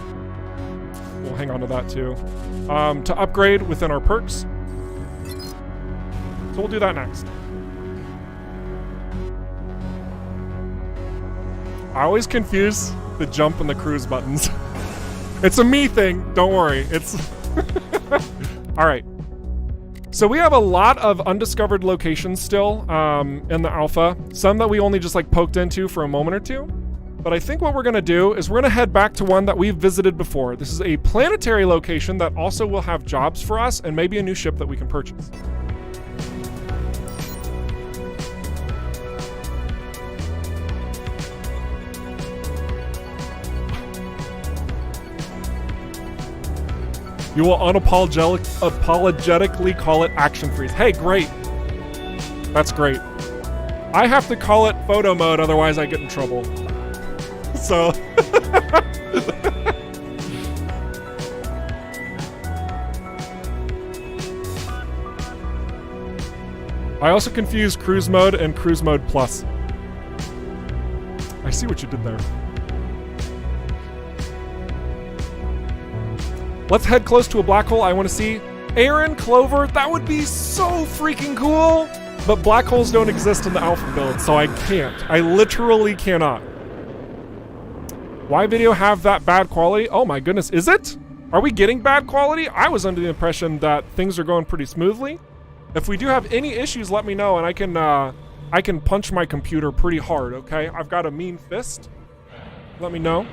We'll hang on to that too. To upgrade within our perks. So we'll do that next. I always confuse the jump and the cruise buttons. It's a me thing. Don't worry. It's. All right. So we have a lot of undiscovered locations still in the alpha. Some that we only just like poked into for a moment or two. But I think what we're gonna do is we're gonna head back to one that we've visited before. This is a planetary location that also will have jobs for us and maybe a new ship that we can purchase. You will unapologetically call it action freeze. Hey, great. That's great. I have to call it photo mode, otherwise I get in trouble. So. I also confuse cruise mode and cruise mode plus. I see what you did there. Let's head close to a black hole. I want to see Aaron, Clover. That would be so freaking cool. But black holes don't exist in the alpha build, so I can't. I literally cannot. Why video have that bad quality? Oh my goodness, is it? Are we getting bad quality? I was under the impression that things are going pretty smoothly. If we do have any issues, let me know, and I can punch my computer pretty hard, okay? I've got a mean fist. Let me know.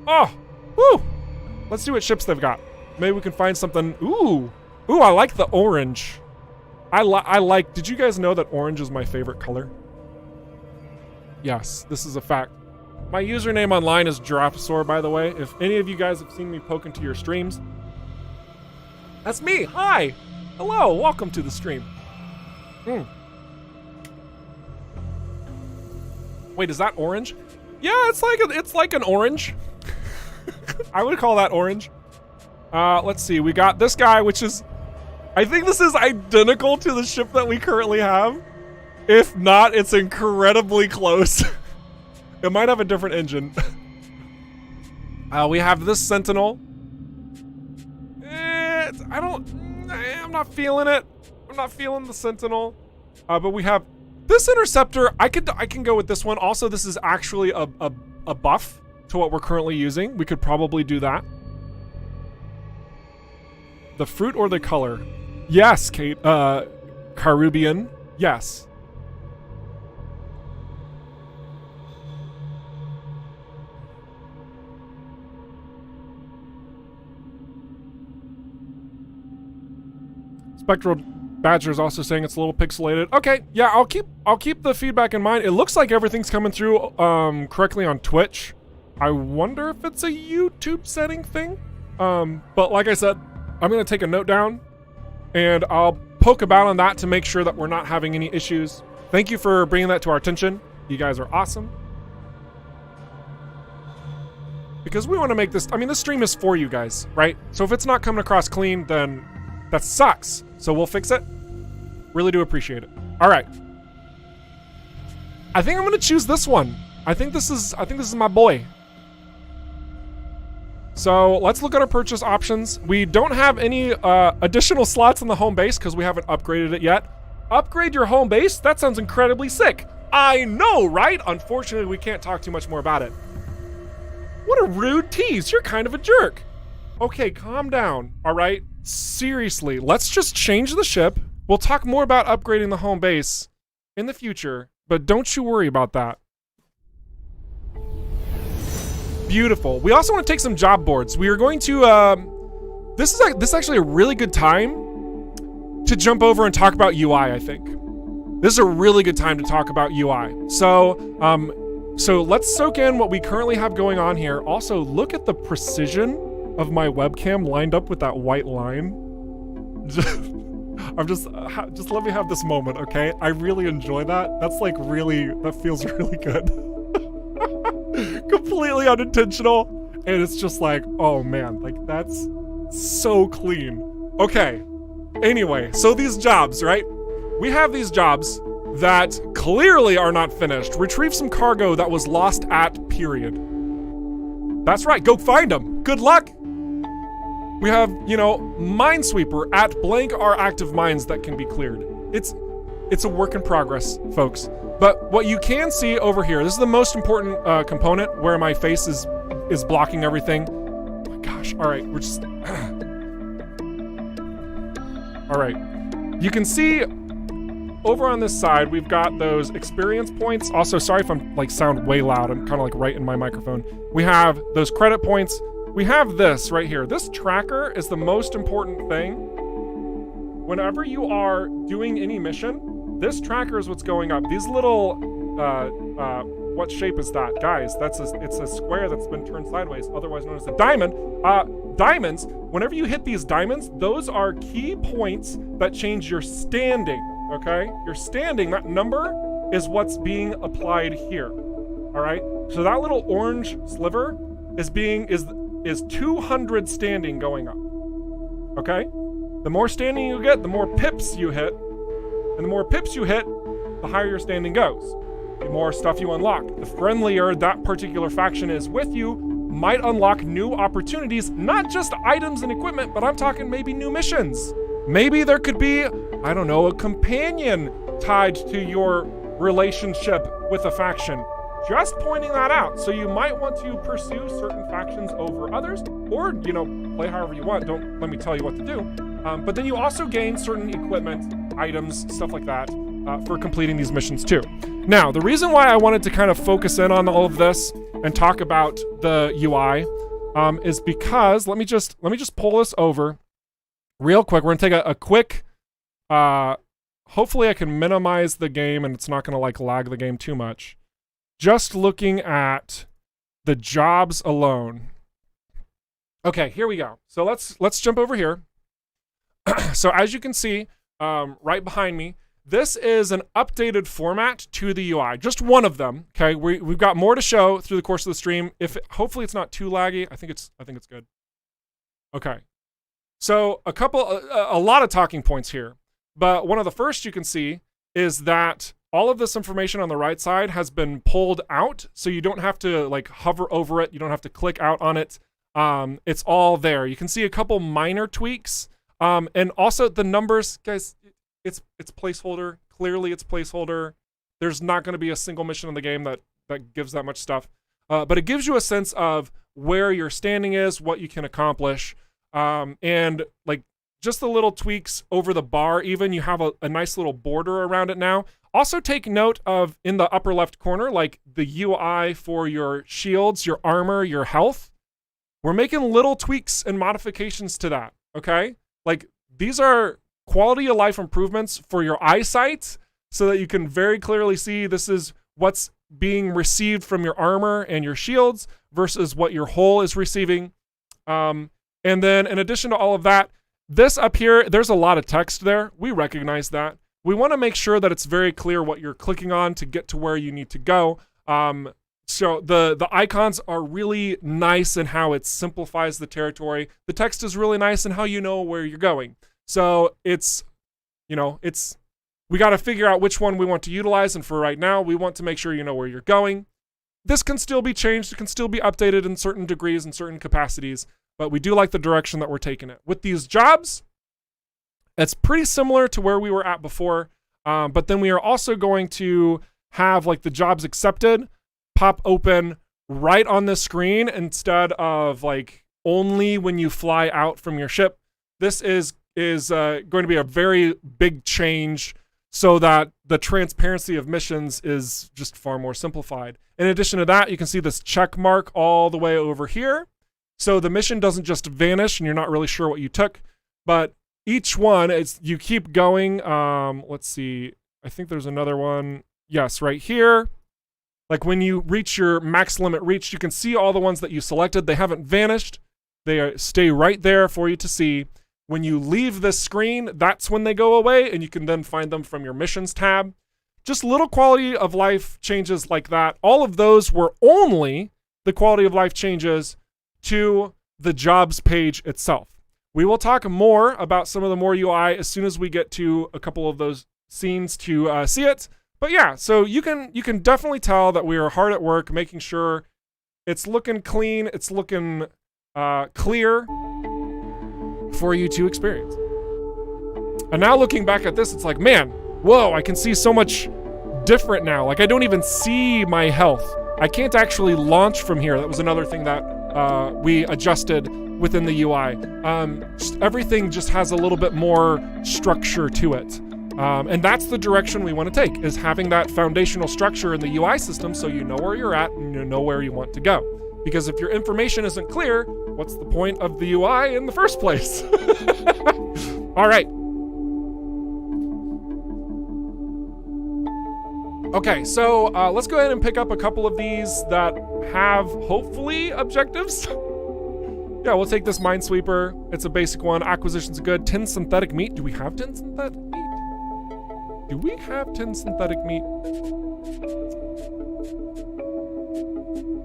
Oh, woo! Let's see what ships they've got. Maybe we can find something. Ooh, I like the orange. I like. Did you guys know that orange is my favorite color? Yes, this is a fact. My username online is Giraffosaur, by the way. If any of you guys have seen me poke into your streams, that's me. Hi, hello, welcome to the stream. Wait, is that orange? Yeah, it's like an orange. I would call that orange. Let's see. We got this guy, which is, I think this is identical to the ship that we currently have. If not, it's incredibly close. It might have a different engine. We have this Sentinel. I'm not feeling it. I'm not feeling the Sentinel. But we have this Interceptor. I can go with this one. Also, this is actually a buff to what we're currently using. We could probably do that. The fruit or the color? Yes, Kate. Caribbean. Yes. Spectral Badger is also saying it's a little pixelated. Okay, yeah, I'll keep the feedback in mind. It looks like everything's coming through correctly on Twitch. I wonder if it's a YouTube setting thing. But like I said, I'm gonna take a note down and I'll poke about on that to make sure that we're not having any issues. Thank you for bringing that to our attention. You guys are awesome. Because we want to make this, I mean, this stream is for you guys, right? So if it's not coming across clean, then that sucks. So we'll fix it. Really do appreciate it. All right. I think I'm gonna choose this one. I think this is my boy. So let's look at our purchase options. We don't have any additional slots in the home base because we haven't upgraded it yet. upgrade your home base? That sounds incredibly sick. I know, right? Unfortunately, we can't talk too much more about it. What a rude tease. You're kind of a jerk. Okay, calm down, all right? Seriously, let's just change the ship. We'll talk more about upgrading the home base in the future, but don't you worry about that. Beautiful. We also want to take some job boards. We are going to, this is actually a really good time to jump over and talk about UI, I think. This is a really good time to talk about UI. So let's soak in what we currently have going on here. Also, look at the precision of my webcam lined up with that white line. just let me have this moment, okay? I really enjoy that. That's like that feels really good. Completely unintentional. And it's just like, oh man, like that's so clean. Okay. Anyway, so these jobs, right? We have these jobs that clearly are not finished. Retrieve some cargo that was lost at period. That's right, go find them. Good luck. We have, Minesweeper at blank are active mines that can be cleared. It's a work in progress, folks. But what you can see over here, this is the most important component where my face is blocking everything. Oh my gosh, all right, we're just... All right, you can see over on this side, we've got those experience points. Also, sorry if I'm sound way loud. I'm kind of right in my microphone. We have those credit points. We have this right here. This tracker is the most important thing. Whenever you are doing any mission, this tracker is what's going up. These little, what shape is that? Guys, it's a square that's been turned sideways, otherwise known as a diamond. Diamonds, whenever you hit these diamonds, those are key points that change your standing, okay? Your standing, that number, is what's being applied here, all right? So that little orange sliver is 200 standing going up, okay? The more standing you get, the more pips you hit, and the more pips you hit, the higher your standing goes. The more stuff you unlock. The friendlier that particular faction is with you, might unlock new opportunities, not just items and equipment, but I'm talking maybe new missions. Maybe there could be, I don't know, a companion tied to your relationship with a faction. Just pointing that out. So you might want to pursue certain factions over others, or, play however you want. Don't let me tell you what to do. But then you also gain certain equipment, items, stuff like that, for completing these missions too. Now, the reason why I wanted to kind of focus in on all of this and talk about the UI is because, let me just pull this over real quick. We're gonna take a quick, hopefully I can minimize the game and it's not gonna lag the game too much. Just looking at the jobs alone. Okay, here we go. So let's jump over here. So as you can see, right behind me, this is an updated format to the UI. Just one of them. Okay, we've got more to show through the course of the stream. Hopefully it's not too laggy. I think it's good. Okay, so a lot of talking points here, but one of the first you can see is that all of this information on the right side has been pulled out, so you don't have to hover over it. You don't have to click out on it. It's all there. You can see a couple minor tweaks, and also the numbers, guys. It's placeholder. Clearly, it's placeholder. There's not going to be a single mission in the game that gives that much stuff, but it gives you a sense of where your standing is, what you can accomplish, and just the little tweaks over the bar. Even you have a nice little border around it now. Also, take note of in the upper left corner, the UI for your shields, your armor, your health. We're making little tweaks and modifications to that. Okay, these are quality of life improvements for your eyesight so that you can very clearly see this is what's being received from your armor and your shields versus what your hull is receiving. And then in addition to all of that, this up here, there's a lot of text there. We recognize that. We want to make sure that it's very clear what you're clicking on to get to where you need to go. So the icons are really nice in how it simplifies the territory. The text is really nice in how you know where you're going. So we got to figure out which one we want to utilize. And for right now, we want to make sure you know where you're going. This can still be changed. It can still be updated in certain degrees and certain capacities, but we do like the direction that we're taking it. With these jobs, it's pretty similar to where we were at before. But then we are also going to have like the jobs accepted pop open right on the screen instead of like only when you fly out from your ship. This is going to be a very big change so that the transparency of missions is just far more simplified. In addition to that, you can see this check mark all the way over here. So the mission doesn't just vanish and you're not really sure what you took, but each one, you keep going. Let's see. I think there's another one. Yes, right here. Like when you reach your max limit reached, you can see all the ones that you selected. They haven't vanished. They stay right there for you to see. When you leave this screen, that's when they go away, and you can then find them from your missions tab. Just little quality of life changes like that. All of those were only the quality of life changes to the jobs page itself. We will talk more about some of the more UI as soon as we get to a couple of those scenes to see it. But yeah, so you can definitely tell that we are hard at work making sure it's looking clean, it's looking clear for you to experience. And now looking back at this, it's like, man, whoa, I can see so much different now. Like I don't even see my health. I can't actually launch from here. That was another thing that we adjusted within the UI. Everything just has a little bit more structure to it. And that's the direction we want to take, is having that foundational structure in the UI system so you know where you're at and you know where you want to go. Because if your information isn't clear, what's the point of the UI in the first place? All right. Okay, so let's go ahead and pick up a couple of these that have, hopefully, objectives. Yeah, we'll take this Minesweeper. It's a basic one. Acquisition's good. 10 synthetic meat. Do we have 10 synthetic meat? Do we have 10 synthetic meat?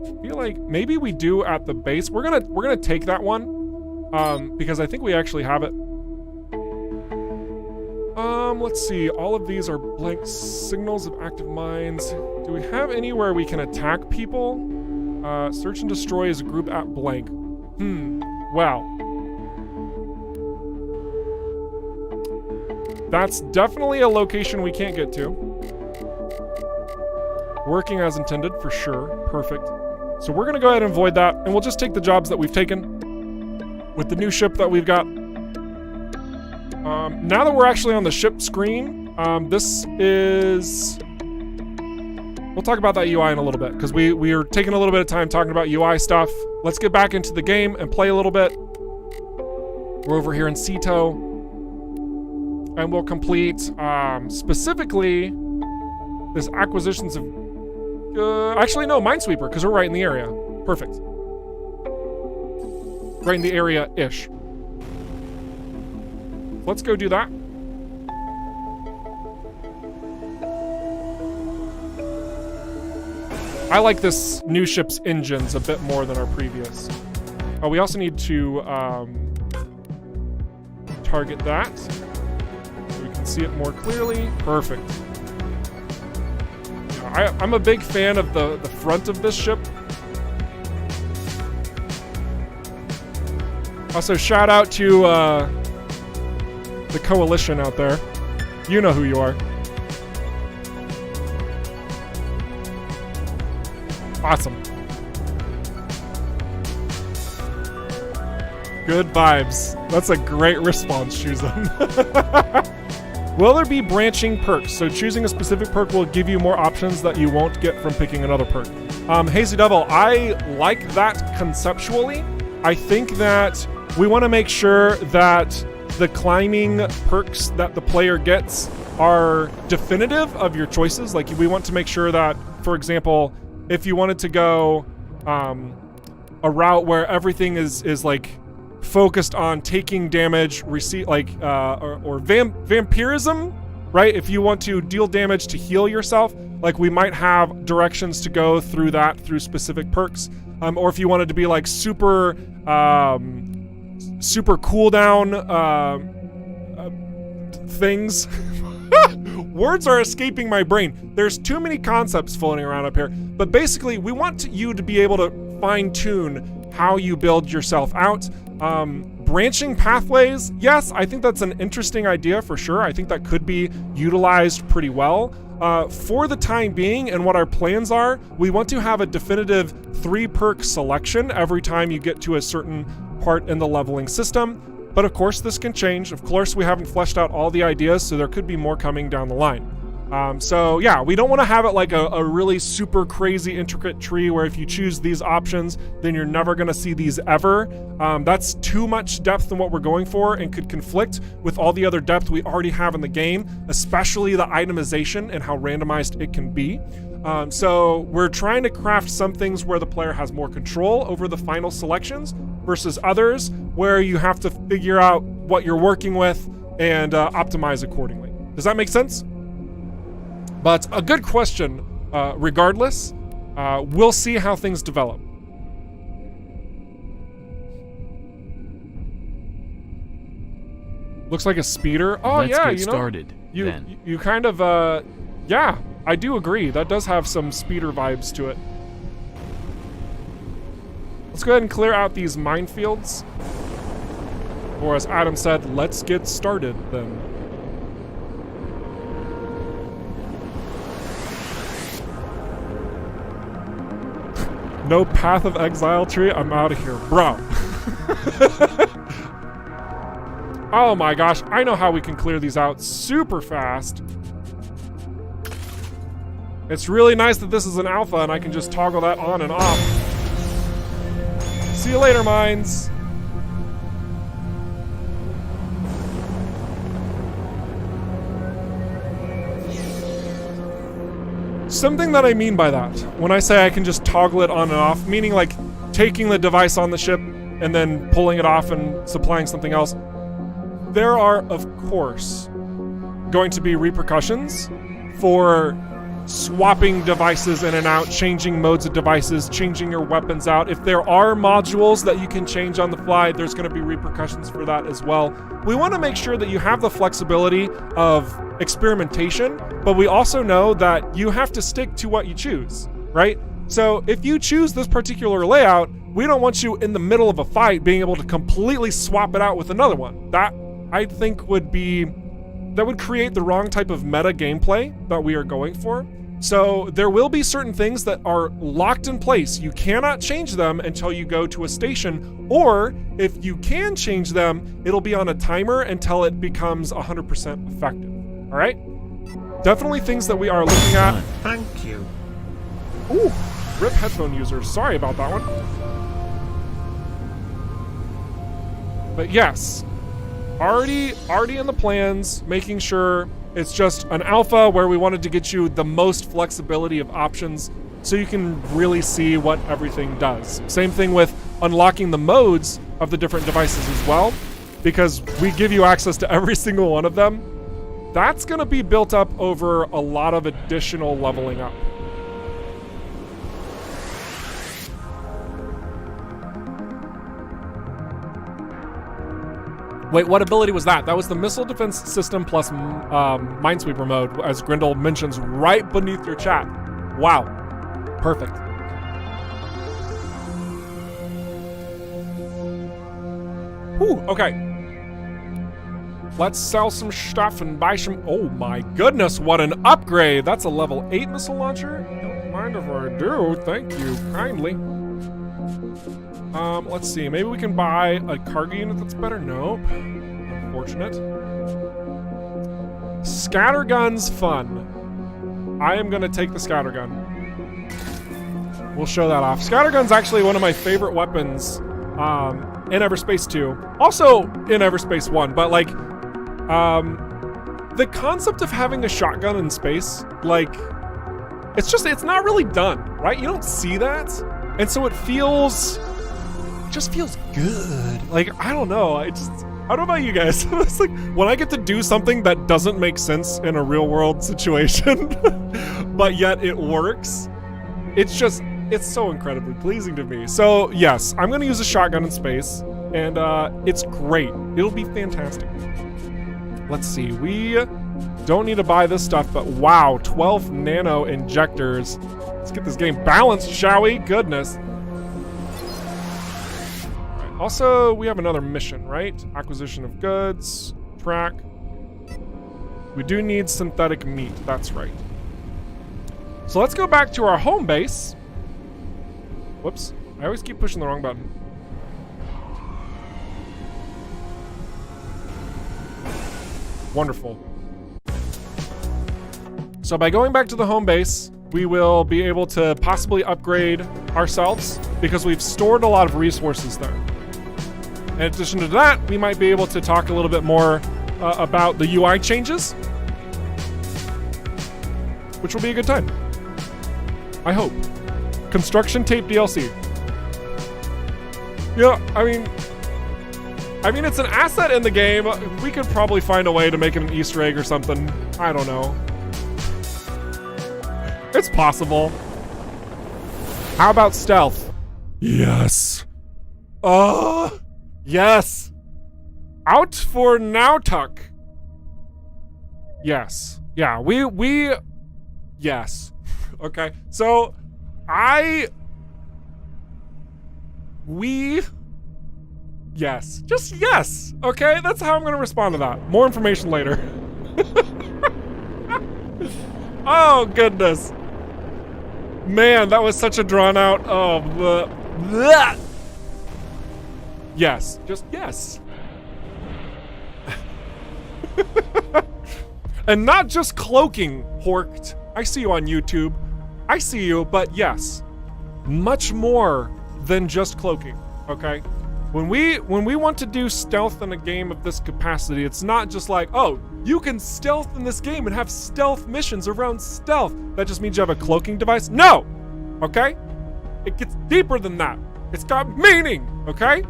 I feel like maybe we do at the base. We're gonna take that one because I think we actually have it. Let's see. All of these are blank signals of active mines. Do we have anywhere we can attack people? Search and destroy as a group at blank. Wow. That's definitely a location we can't get to. Working as intended, for sure. Perfect. So we're gonna go ahead and avoid that, and we'll just take the jobs that we've taken with the new ship that we've got. Now that we're actually on the ship screen, this is... We'll talk about that UI in a little bit, because we are taking a little bit of time talking about UI stuff. Let's get back into the game and play a little bit. We're over here in Ceto, and we'll complete, specifically, this acquisitions of... actually, no, Minesweeper, because we're right in the area. Perfect. Right in the area-ish. Let's go do that. I like this new ship's engines a bit more than our previous. Oh, we also need to target that so we can see it more clearly. Perfect. I'm a big fan of the front of this ship. Also, shout out to the coalition out there. You know who you are. Awesome. Good vibes. That's a great response, Shuzan. Will there be branching perks? So choosing a specific perk will give you more options that you won't get from picking another perk. Hazy Devil, I like that conceptually. I think that we want to make sure that the climbing perks that the player gets are definitive of your choices. Like, we want to make sure that, for example, if you wanted to go a route where everything is like focused on taking damage, or vampirism, right? If you want to deal damage to heal yourself, like we might have directions to go through that through specific perks. Or if you wanted to be like super cooldown things. Words are escaping my brain. There's too many concepts floating around up here. But basically, we want you to be able to fine-tune how you build yourself out. branching pathways, yes, I think that's an interesting idea for sure. I think that could be utilized pretty well. For the time being, and what our plans are, we want to have a definitive 3-perk selection every time you get to a certain part in the leveling system. But of course, this can change. Of course, we haven't fleshed out all the ideas, so there could be more coming down the line. So yeah, we don't want to have it like a really super crazy intricate tree where if you choose these options, then you're never going to see these ever. That's too much depth in what we're going for and could conflict with all the other depth we already have in the game, especially the itemization and how randomized it can be. So we're trying to craft some things where the player has more control over the final selections versus others where you have to figure out what you're working with and optimize accordingly. Does that make sense? But a good question, regardless. We'll see how things develop. Looks like a speeder. Oh, Let's yeah, get you know, started, then. you kind of, yeah, I do agree. That does have some speeder vibes to it. Let's go ahead and clear out these minefields. Or as Adam said, let's get started then. No Path of Exile tree? I'm out of here. Bro. Oh my gosh, I know how we can clear these out super fast. It's really nice that this is an alpha and I can just toggle that on and off. See you later, mines. Something that I mean by that, when I say I can just toggle it on and off, meaning like taking the device on the ship and then pulling it off and supplying something else, there are, of course, going to be repercussions for swapping devices in and out, changing modes of devices, changing your weapons out. If there are modules that you can change on the fly, there's going to be repercussions for that as well. We want to make sure that you have the flexibility of experimentation, but we also know that you have to stick to what you choose, right? So if you choose this particular layout, we don't want you in the middle of a fight being able to completely swap it out with another one. That, I think, would create the wrong type of meta gameplay that we are going for. So there will be certain things that are locked in place. You cannot change them until you go to a station, or if you can change them, it'll be on a timer until it becomes 100% effective. All right? Definitely things that we are looking at. Thank you. Ooh, rip headphone users. Sorry about that one. But yes, already in the plans, making sure it's just an alpha where we wanted to get you the most flexibility of options so you can really see what everything does. Same thing with unlocking the modes of the different devices as well, because we give you access to every single one of them. That's going to be built up over a lot of additional leveling up. Wait, what ability was that? That was the missile defense system plus Minesweeper mode, as Grindel mentions right beneath your chat. Wow. Perfect. Whew, okay. Let's sell some stuff and buy some... Oh my goodness, what an upgrade! That's a level 8 missile launcher? Don't mind if I do, thank you kindly. Let's see, maybe we can buy a cargo unit that's better? Nope. Unfortunate. Scattergun's fun. I am gonna take the scattergun. We'll show that off. Scattergun's actually one of my favorite weapons in EVERSPACE 2. Also in EVERSPACE 1, but like, the concept of having a shotgun in space, like, it's not really done, right? You don't see that. And so it just feels good. Like, I don't know. I don't know about you guys. It's like when I get to do something that doesn't make sense in a real world situation, but yet it works. It's so incredibly pleasing to me. So yes, I'm gonna use a shotgun in space, and it's great. It'll be fantastic. Let's see, we don't need to buy this stuff, but wow, 12 nano injectors. Let's get this game balanced, shall we? Goodness. Also, we have another mission, right? Acquisition of goods, track. We do need synthetic meat, that's right. So let's go back to our home base. Whoops, I always keep pushing the wrong button. Wonderful. So by going back to the home base, we will be able to possibly upgrade ourselves because we've stored a lot of resources there. In addition to that, we might be able to talk a little bit more about the UI changes, which will be a good time. I hope. Construction tape DLC. Yeah, I mean, it's an asset in the game. We could probably find a way to make it an Easter egg or something. I don't know. It's possible. How about stealth? Yes. Yes. Out for now, Tuck. Yes. Yeah, we yes. Okay. So yes. Just yes. Okay, that's how I'm gonna respond to that. More information later. Oh goodness. Man, that was such a drawn out, bleh. Yes, just yes. And not just cloaking, Horked. I see you on YouTube. I see you, but yes. Much more than just cloaking, okay? When we want to do stealth in a game of this capacity, it's not just like, oh, you can stealth in this game and have stealth missions around stealth. That just means you have a cloaking device? No! Okay? It gets deeper than that. It's got meaning, okay?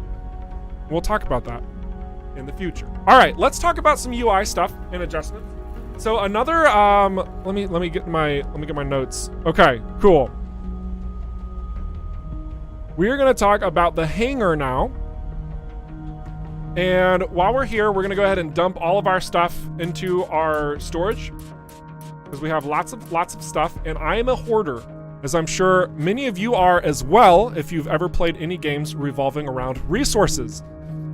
We'll talk about that in the future. All right, let's talk about some UI stuff and adjustments. So another, let me get my notes. Okay, cool. We are gonna talk about the hangar now. And while we're here, we're gonna go ahead and dump all of our stuff into our storage because we have lots of stuff, and I am a hoarder, as I'm sure many of you are as well if you've ever played any games revolving around resources.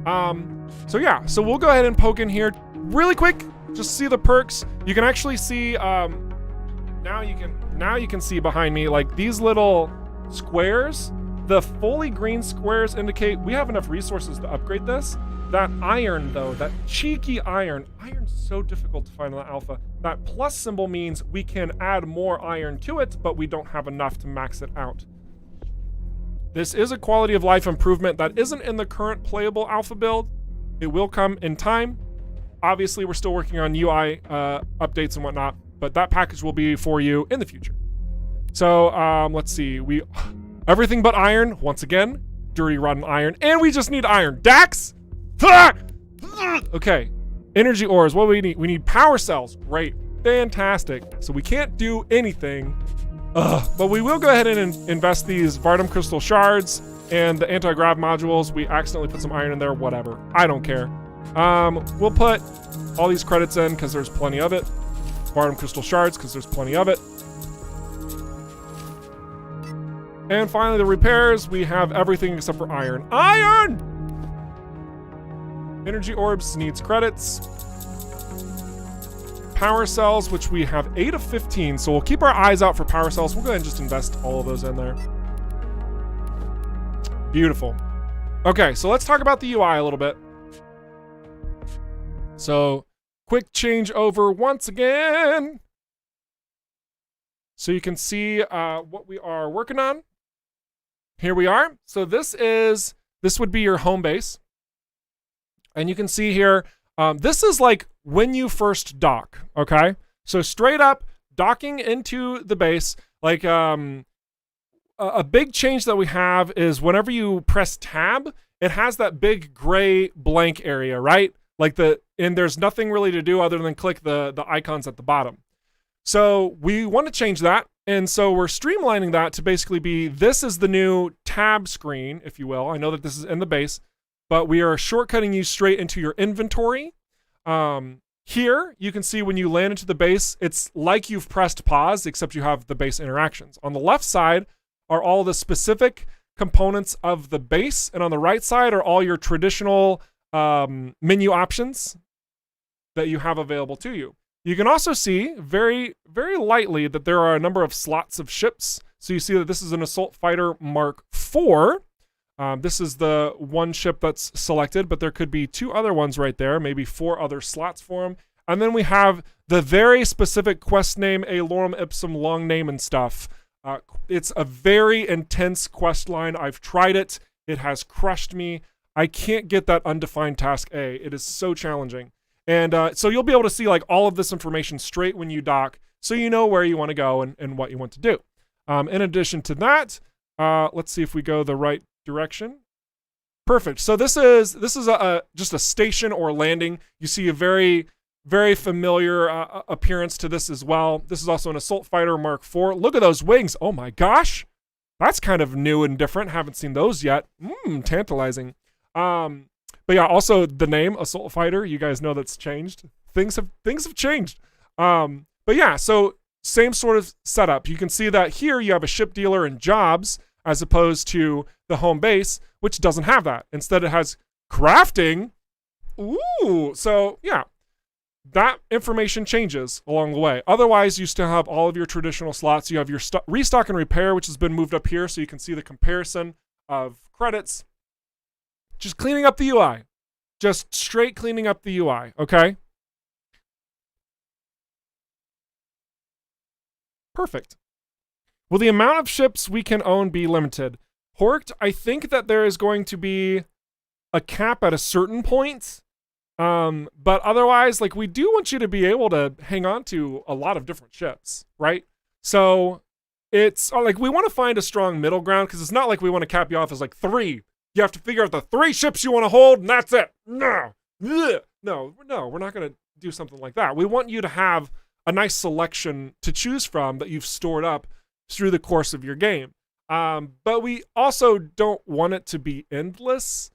So yeah, so we'll go ahead and poke in here really quick, just see the perks. You can actually see, now you can see behind me, like these little squares, the fully green squares indicate we have enough resources to upgrade this. That iron though, that cheeky iron's so difficult to find in the alpha. That plus symbol means we can add more iron to it, but we don't have enough to max it out. This is a quality of life improvement that isn't in the current playable alpha build. It will come in time. Obviously, we're still working on UI updates and whatnot, but that package will be for you in the future. So let's see, everything but iron, once again, dirty rotten iron, and we just need iron. Dax! Okay, energy ores, what do we need? We need power cells, great, fantastic. So we can't do anything, but we will go ahead and invest these Vardum crystal shards and the anti-grav modules. We accidentally put some iron in there, whatever, I don't care. We'll put all these credits in because there's plenty of it. Vardum crystal shards because there's plenty of it. And finally, the repairs, we have everything except for iron. Iron! Energy orbs needs credits. Power cells, which we have 8 of 15, so we'll keep our eyes out for power cells. We'll go ahead and just invest all of those in there. Beautiful. Okay, so let's talk about the UI a little bit. So, quick change over once again. So you can see what we are working on. Here we are. So this would be your home base. And you can see here, this is like when you first dock, okay? So straight up docking into the base, like a big change that we have is whenever you press tab, it has that big gray blank area, right? Like and there's nothing really to do other than click the icons at the bottom. So we want to change that. And so we're streamlining that to basically be, this is the new tab screen, if you will. I know that this is in the base, but we are shortcutting you straight into your inventory. Here, you can see when you land into the base, it's like you've pressed pause, except you have the base interactions. On the left side are all the specific components of the base, and on the right side are all your traditional menu options that you have available to you. You can also see very, very lightly that there are a number of slots of ships. So you see that this is an Assault Fighter Mark IV. This is the one ship that's selected, but there could be 2 other ones right there, maybe 4 other slots for them. And then we have the very specific quest name, a lorem ipsum long name and stuff. It's a very intense quest line. I've tried it. It has crushed me. I can't get that undefined task A. It is so challenging. And so you'll be able to see like all of this information straight when you dock, so you know where you want to go and what you want to do. In addition to that, let's see if we go the right direction. Perfect. So this is just a station or landing. You see a very, very familiar appearance to this as well. This is also an Assault Fighter Mark IV. Look at those wings. Oh my gosh. That's kind of new and different. Haven't seen those yet. Tantalizing. But yeah, also the name Assault Fighter, you guys know that's changed. Things have changed. But yeah, so same sort of setup. You can see that here you have a ship dealer and jobs as opposed to the home base, which doesn't have that. Instead, it has crafting. Ooh, so yeah, that information changes along the way. Otherwise, you still have all of your traditional slots. You have your restock and repair, which has been moved up here, so you can see the comparison of credits. Just cleaning up the UI. Just straight cleaning up the UI, okay? Perfect. Will the amount of ships we can own be limited? Horked, I think that there is going to be a cap at a certain point. But otherwise, like, we do want you to be able to hang on to a lot of different ships, right? So it's like we want to find a strong middle ground, because it's not like we want to cap you off as like 3. You have to figure out the 3 ships you want to hold, and that's it. No, we're not going to do something like that. We want you to have a nice selection to choose from that you've stored up through the course of your game. But we also don't want it to be endless.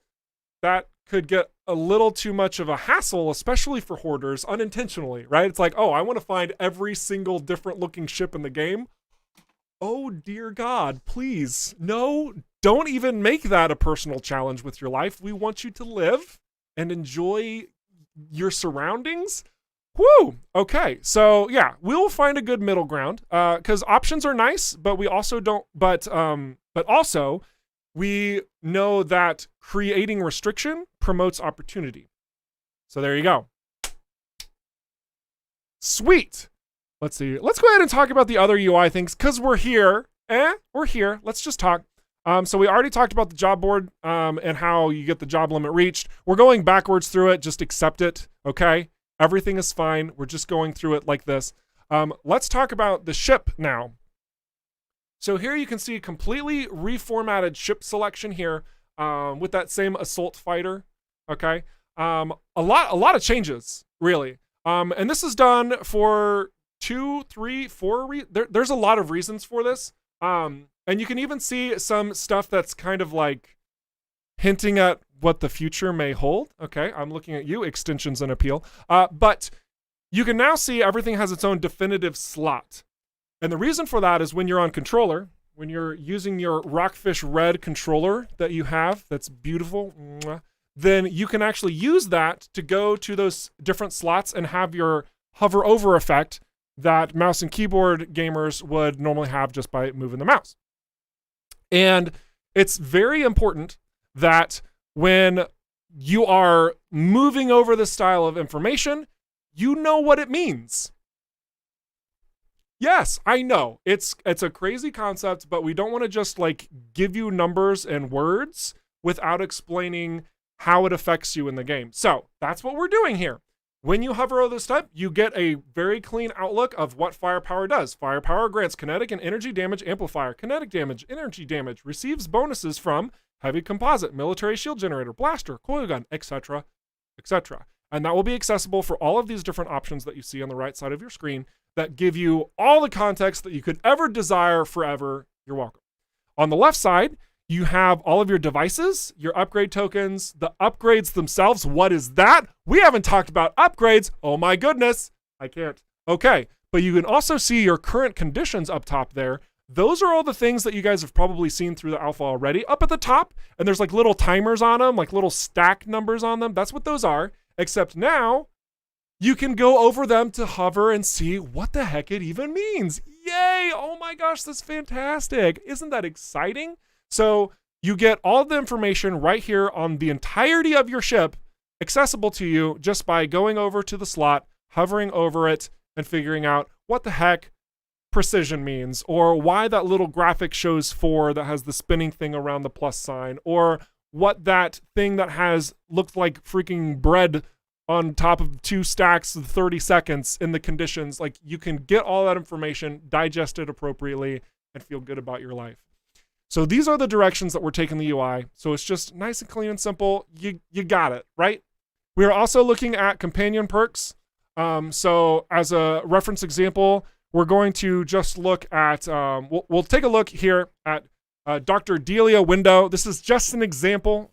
That could get a little too much of a hassle, especially for hoarders, unintentionally, right? It's like, oh, I want to find every single different looking ship in the game. Oh, dear God, please. No, don't even make that a personal challenge with your life. We want you to live and enjoy your surroundings. Woo! Okay, so yeah, we'll find a good middle ground, because options are nice, but we also don't, but also we know that creating restriction promotes opportunity. So there you go. Sweet. Let's see. Let's go ahead and talk about the other UI things, because we're here. We're here. Let's just talk. So we already talked about the job board and how you get the job limit reached. We're going backwards through it. Just accept it, okay? Everything is fine. We're just going through it like this. Let's talk about the ship now. So here you can see a completely reformatted ship selection here with that same Assault Fighter, okay? A lot of changes, really. And this is done for 2, 3, 4 there's a lot of reasons for this. And you can even see some stuff that's kind of like hinting at what the future may hold. Okay, I'm looking at you, extensions and appeal. But you can now see everything has its own definitive slot. And the reason for that is when you're on controller, when you're using your Rockfish Red controller that you have, that's beautiful, then you can actually use that to go to those different slots and have your hover over effect that mouse and keyboard gamers would normally have just by moving the mouse. And it's very important that when you are moving over this style of information, you know what it means. Yes, I know. It's a crazy concept, but we don't want to just like give you numbers and words without explaining how it affects you in the game. So that's what we're doing here. When you hover over this type, you get a very clean outlook of what firepower does. Firepower grants kinetic and energy damage amplifier. Kinetic damage, energy damage, receives bonuses from heavy composite, military shield generator, blaster, coil gun, etc., etc. And that will be accessible for all of these different options that you see on the right side of your screen that give you all the context that you could ever desire forever. You're welcome. On the left side, you have all of your devices, your upgrade tokens, the upgrades themselves. What is that? We haven't talked about upgrades. Oh my goodness. I can't. Okay. But you can also see your current conditions up top there. those are all the things that you guys have probably seen through the alpha already. Up at the top, and there's like little timers on them, like little stack numbers on them. That's what those are, except now you can go over them to hover and see what the heck it even means. Yay! Oh my gosh, that's fantastic. Isn't that exciting? So you get all the information right here on the entirety of your ship accessible to you just by going over to the slot, hovering over it, and figuring out what the heck precision means, or why that little graphic shows 4 that has the spinning thing around the plus sign, or what that thing that has looked like freaking bread on top of 2 stacks of 30 seconds in the conditions. Like, you can get all that information, digest it appropriately, and feel good about your life. So these are the directions that we're taking the UI. So it's just nice and clean and simple. You got it, right? We are also looking at companion perks. So as a reference example, we're going to just look at, we'll take a look here at Dr. Delia window. This is just an example.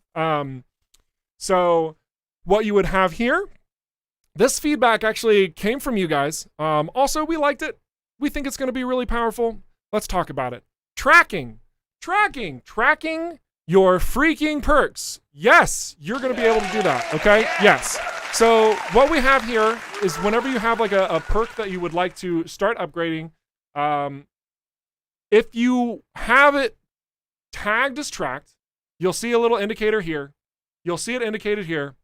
So what you would have here, this feedback actually came from you guys. Also, we liked it. We think it's going to be really powerful. Let's talk about it. Tracking your freaking perks. Yes, you're going to be able to do that. Okay. Yes. So what we have here is whenever you have like a perk that you would like to start upgrading, if you have it tagged as tracked, you'll see a little indicator here. You'll see it indicated here.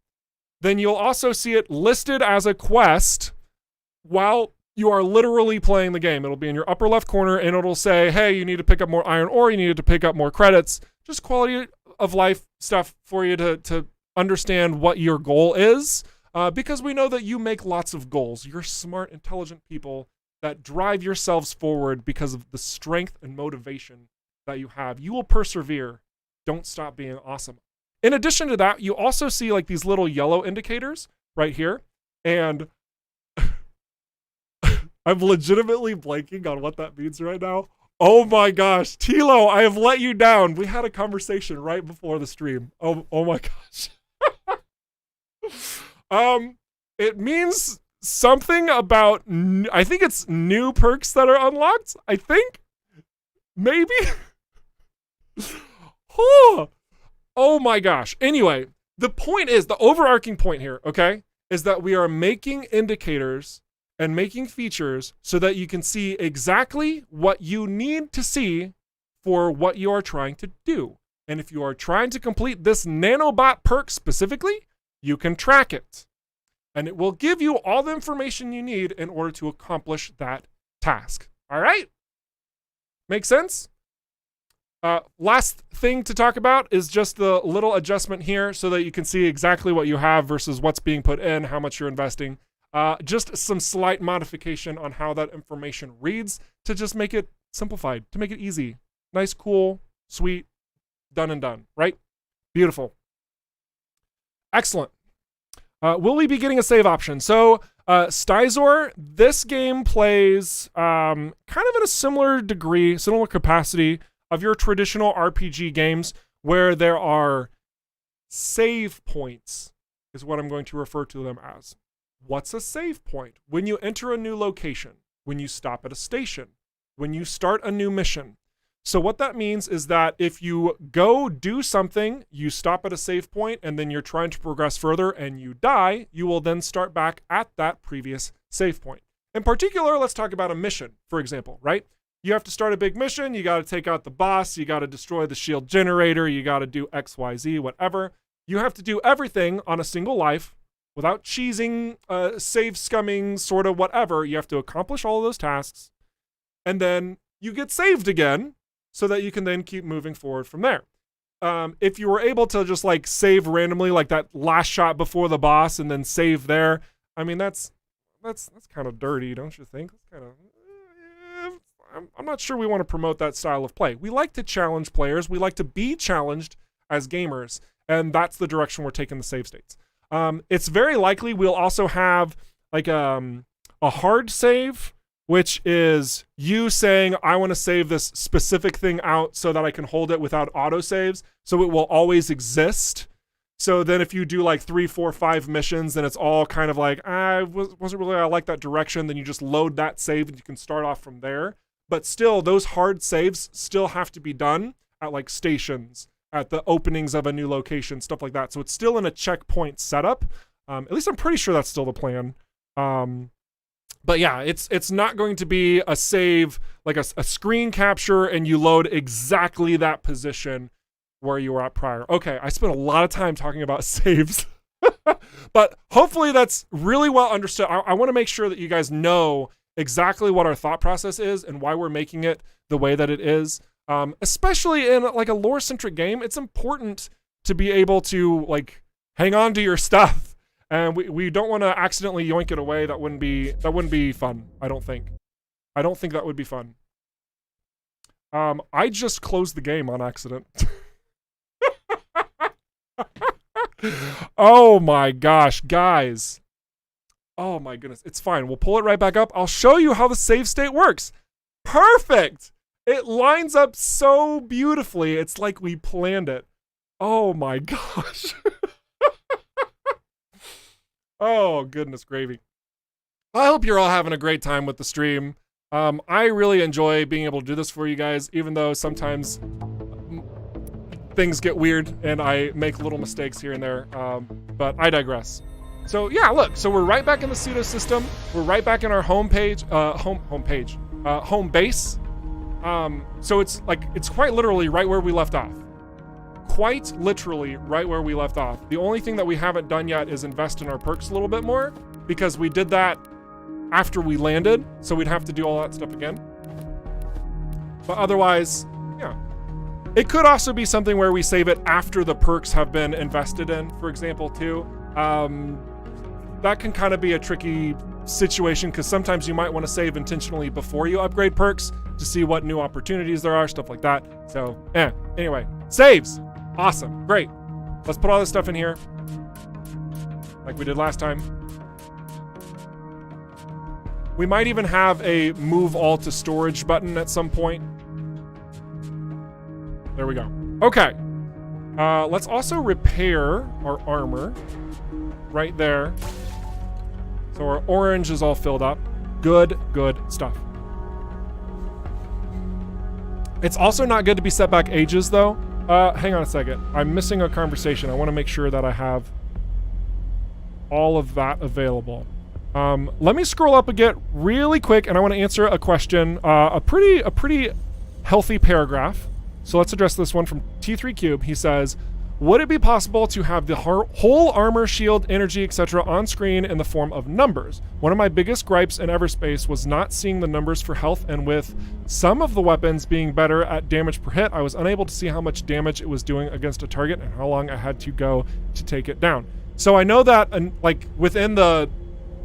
Then you'll also see it listed as a quest while you are literally playing the game. It'll be in your upper left corner and it'll say, hey, you need to pick up more iron ore, you need to pick up more credits. Just quality of life stuff for you to understand what your goal is. Because we know that you make lots of goals. You're smart, intelligent people that drive yourselves forward because of the strength and motivation that you have. You will persevere. Don't stop being awesome. In addition to that, you also see like these little yellow indicators right here. And I'm legitimately blanking on what that means right now. Oh my gosh, Tilo, I have let you down. We had a conversation right before the stream. Oh my gosh. It means something about, I think it's new perks that are unlocked. I think, maybe. Oh my gosh. Anyway, the point is, the overarching point here, okay, is that we are making indicators and making features so that you can see exactly what you need to see for what you are trying to do. And if you are trying to complete this nanobot perk specifically, you can track it. And it will give you all the information you need in order to accomplish that task. All right? Make sense? Last thing to talk about is just the little adjustment here so that you can see exactly what you have versus what's being put in, how much you're investing. Just some slight modification on how that information reads to just make it simplified, to make it easy. Nice, cool, sweet, done and done, right? Beautiful. Excellent. Will we be getting a save option? So, Stizor, this game plays kind of in a similar degree, similar capacity of your traditional RPG games where there are save points, is what I'm going to refer to them as. What's a save point? When you enter a new location, when you stop at a station, when you start a new mission. So what that means is that if you go do something, you stop at a save point, and then you're trying to progress further and you die, you will then start back at that previous save point. In particular, let's talk about a mission, for example, right? You have to start a big mission, you got to take out the boss, you got to destroy the shield generator, you got to do X, Y, Z, whatever. You have to do everything on a single life without cheesing, save scumming, sort of whatever. You have to accomplish all of those tasks, and then you get saved again, so that you can then keep moving forward from there. If you were able to just like save randomly, like that last shot before the boss and then save there, I mean, that's kind of dirty, don't you think? That's kind of, I'm not sure we want to promote that style of play. We like to challenge players. We like to be challenged as gamers, and that's the direction we're taking the save states. It's very likely we'll also have like a hard save, which is you saying, I want to save this specific thing out so that I can hold it without autosaves, so it will always exist. So then if you do like 3, 4, 5 missions, then it's all kind of like, wasn't really, I like that direction, then you just load that save and you can start off from there. but still those hard saves still have to be done at like stations, at the openings of a new location, stuff like that. So it's still in a checkpoint setup. At least I'm pretty sure that's still the plan. But yeah, it's not going to be a save, like a screen capture and you load exactly that position where you were at prior. Okay, I spent a lot of time talking about saves. But hopefully that's really well understood. I want to make sure that you guys know exactly what our thought process is and why we're making it the way that it is. Especially in like a lore-centric game, it's important to be able to like hang on to your stuff, and we don't want to accidentally yoink it away. That wouldn't be fun. I don't think that would be fun. I just closed the game on accident. Oh my gosh, guys. Oh my goodness, it's fine. We'll pull it right back up. I'll show you how the save state works. Perfect. It lines up so beautifully. It's like we planned it. Oh my gosh. Oh, goodness gravy. I hope you're all having a great time with the stream. I really enjoy being able to do this for you guys, even though sometimes things get weird and I make little mistakes here and there. But I digress. So yeah, look, so we're right back in the pseudo system. We're right back in our home base. So it's quite literally right where we left off. Quite literally right where we left off. The only thing that we haven't done yet is invest in our perks a little bit more, because we did that after we landed, so we'd have to do all that stuff again. But otherwise, yeah. It could also be something where we save it after the perks have been invested in, for example, too. That can kind of be a tricky situation, because sometimes you might want to save intentionally before you upgrade perks to see what new opportunities there are, stuff like that. So, anyway, saves. Awesome, great. Let's put all this stuff in here like we did last time. We might even have a move all to storage button at some point. There we go. Okay. Let's also repair our armor right there. So our orange is all filled up. Good stuff. It's also not good to be set back ages, though. Hang on a second. I'm missing a conversation. I want to make sure that I have all of that available. Let me scroll up again really quick, and I want to answer a question. A pretty healthy paragraph. So let's address this one from T3 Cube. He says, would it be possible to have the whole armor, shield, energy, etc. on screen in the form of numbers? One of my biggest gripes in EVERSPACE was not seeing the numbers for health, and with some of the weapons being better at damage per hit, I was unable to see how much damage it was doing against a target and how long I had to go to take it down. So I know that like within the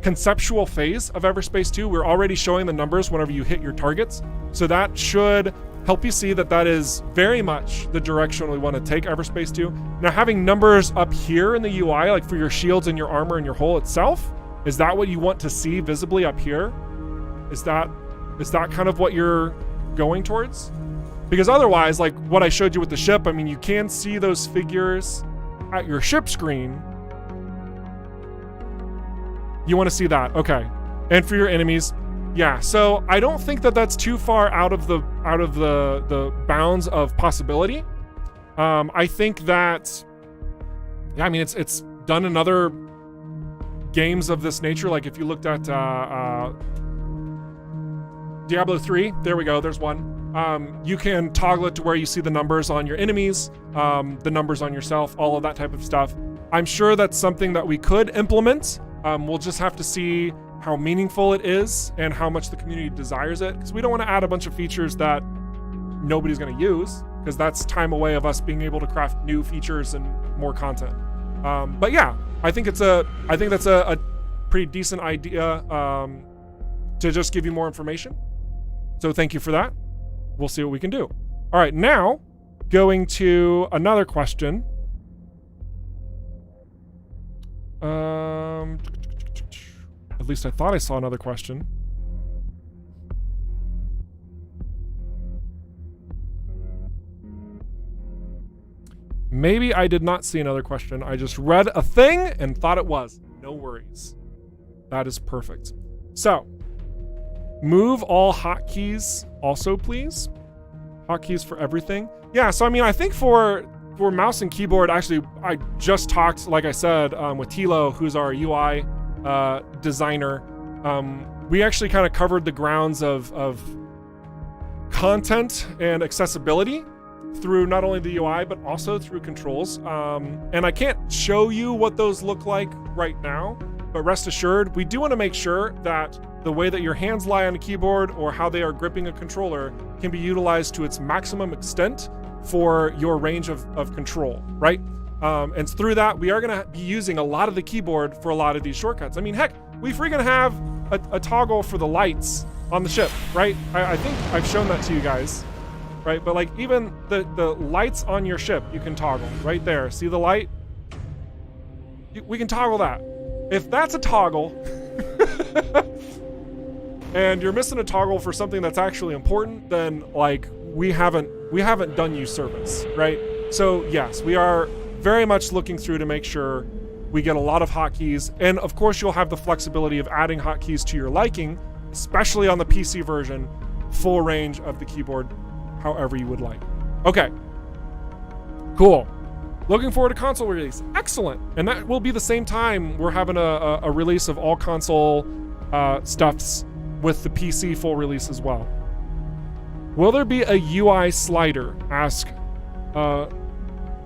conceptual phase of EVERSPACE 2, we're already showing the numbers whenever you hit your targets. So that should help you see that is very much the direction we want to take EVERSPACE 2. Now, having numbers up here in the UI, like for your shields and your armor and your hull itself, is that what you want to see visibly up here? Is that kind of what you're going towards? Because otherwise, like what I showed you with the ship, I mean, you can see those figures at your ship screen. You want to see that, okay. And for your enemies, yeah, so I don't think that that's too far out of the bounds of possibility. I think that, yeah, I mean, it's done in other games of this nature. Like if you looked at Diablo 3, there we go, there's one. You can toggle it to where you see the numbers on your enemies, the numbers on yourself, all of that type of stuff. I'm sure that's something that we could implement. We'll just have to see how meaningful it is and how much the community desires it, because we don't want to add a bunch of features that nobody's going to use, because that's time away of us being able to craft new features and more content. But yeah, I think that's a pretty decent idea to just give you more information. So thank you for that. We'll see what we can do. All right, now going to another question. At least I thought I saw another question. Maybe I did not see another question. I just read a thing and thought it was. No worries. That is perfect. So, Move all hotkeys also, please. Hotkeys for everything. Yeah, so I mean, I think for mouse and keyboard, actually, I just talked, like I said, with Tilo, who's our UI designer. We actually kind of covered the grounds of content and accessibility through not only the UI, but also through controls. And I can't show you what those look like right now, but rest assured, we do want to make sure that the way that your hands lie on a keyboard or how they are gripping a controller can be utilized to its maximum extent for your range of control, right? And through that, we are going to be using a lot of the keyboard for a lot of these shortcuts. I mean, heck, we freaking have a toggle for the lights on the ship, right? I think I've shown that to you guys, right? But like even the lights on your ship, you can toggle right there. See the light? We can toggle that. If that's a toggle, and you're missing a toggle for something that's actually important, then like we haven't done you service, right? So yes, we are very much looking through to make sure we get a lot of hotkeys, and of course you'll have the flexibility of adding hotkeys to your liking, especially on the PC version, full range of the keyboard, however you would like. Okay, cool. Looking forward to console release. Excellent. And that will be the same time we're having a release of all console stuffs with the PC full release as well. Will there be a UI slider? Ask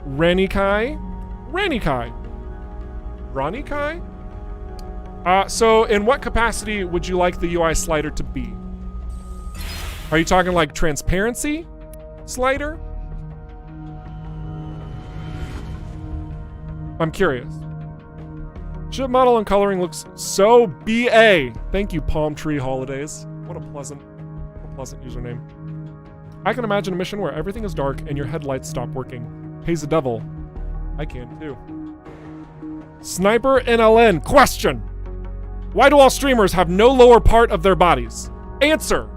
Ranikai? So in what capacity would you like the UI slider to be? Are you talking like transparency slider? I'm curious. Ship model and coloring looks so BA. Thank you, Palm Tree Holidays. What a pleasant username. I can imagine a mission where everything is dark and your headlights stop working. Pays the devil. I can too. Sniper NLN question. Why do all streamers have no lower part of their bodies? Answer.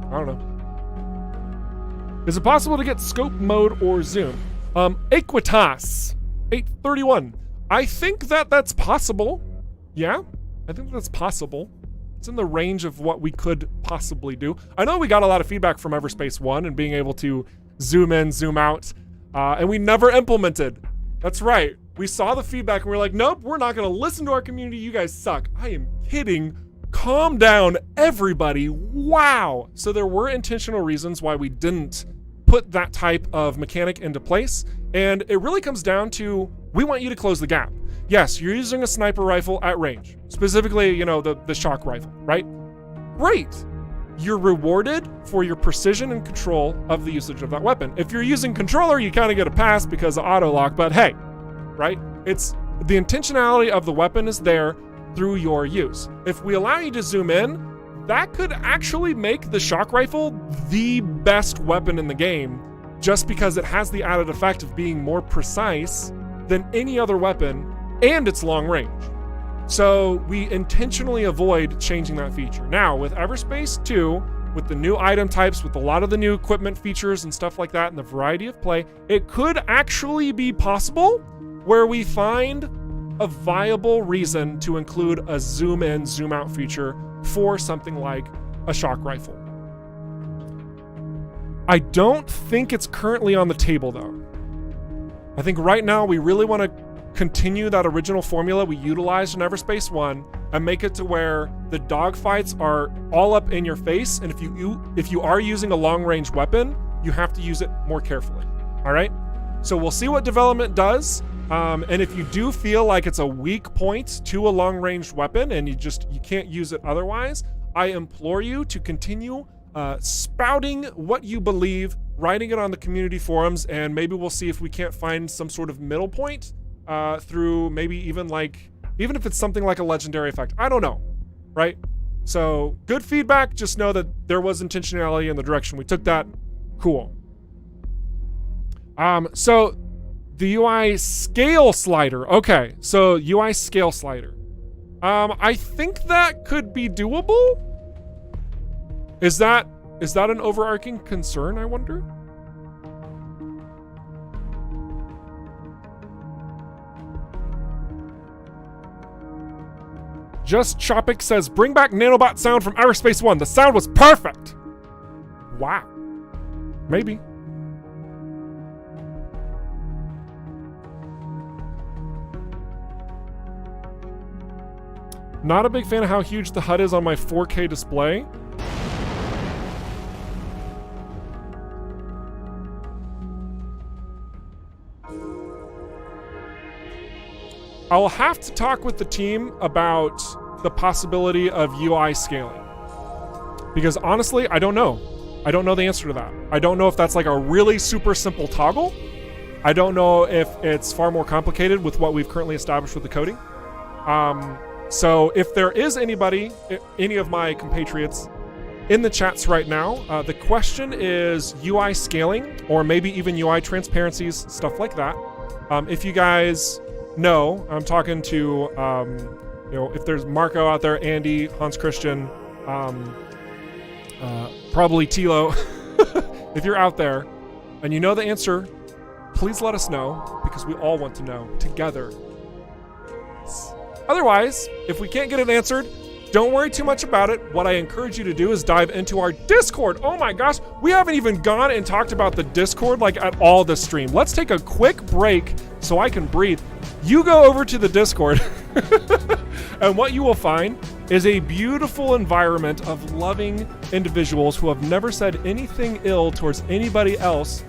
I don't know. Is it possible to get scope mode or zoom? Equitas 831. I think that's possible. Yeah, I think that's possible. It's in the range of what we could possibly do. I know we got a lot of feedback from EVERSPACE 1 and being able to zoom in, zoom out, and we never implemented. That's right. We saw the feedback and we were like, nope, we're not going to listen to our community. You guys suck. I am kidding. Calm down, everybody. Wow. So there were intentional reasons why we didn't put that type of mechanic into place. And it really comes down to, we want you to close the gap. Yes, you're using a sniper rifle at range, specifically, you know, the shock rifle, right? Great. You're rewarded for your precision and control of the usage of that weapon. If you're using controller, you kind of get a pass because of auto lock, but hey, right? It's the intentionality of the weapon is there through your use. If we allow you to zoom in, that could actually make the shock rifle the best weapon in the game, just because it has the added effect of being more precise than any other weapon, and it's long range. So we intentionally avoid changing that feature. Now, with EVERSPACE 2, with the new item types, with a lot of the new equipment features and stuff like that, and the variety of play, it could actually be possible where we find a viable reason to include a zoom in, zoom out feature for something like a shock rifle. I don't think it's currently on the table though. I think right now we really want to continue that original formula we utilized in EVERSPACE 1 and make it to where the dogfights are all up in your face, and if you are using a long-range weapon, you have to use it more carefully. All right? So we'll see what development does. And if you do feel like it's a weak point to a long-range weapon and you can't use it otherwise, I implore you to continue spouting what you believe, writing it on the community forums, and maybe we'll see if we can't find some sort of middle point through maybe even if it's something like a legendary effect. I don't know, right? So good feedback. Just know that there was intentionality in the direction we took that. Cool. So the UI scale slider. Okay, so UI scale slider. I think that could be doable. Is that an overarching concern, I wonder? Just Chopic says, bring back nanobot sound from EVERSPACE 1. The sound was perfect. Wow. Maybe. Not a big fan of how huge the HUD is on my 4K display. I'll have to talk with the team about the possibility of UI scaling. Because honestly, I don't know. I don't know the answer to that. I don't know if that's like a really super simple toggle. I don't know if it's far more complicated with what we've currently established with the coding. So if there is anybody, any of my compatriots in the chats right now, the question is UI scaling or maybe even UI transparencies, stuff like that. If you guys know, I'm talking to, you know, if there's Marco out there, Andy, Hans Christian, probably Tilo. If you're out there and you know the answer, please let us know because we all want to know together. Otherwise, if we can't get it answered, don't worry too much about it. What I encourage you to do is dive into our Discord. Oh my gosh, we haven't even gone and talked about the Discord like at all this stream. Let's take a quick break so I can breathe. You go over to the Discord and what you will find is a beautiful environment of loving individuals who have never said anything ill towards anybody else.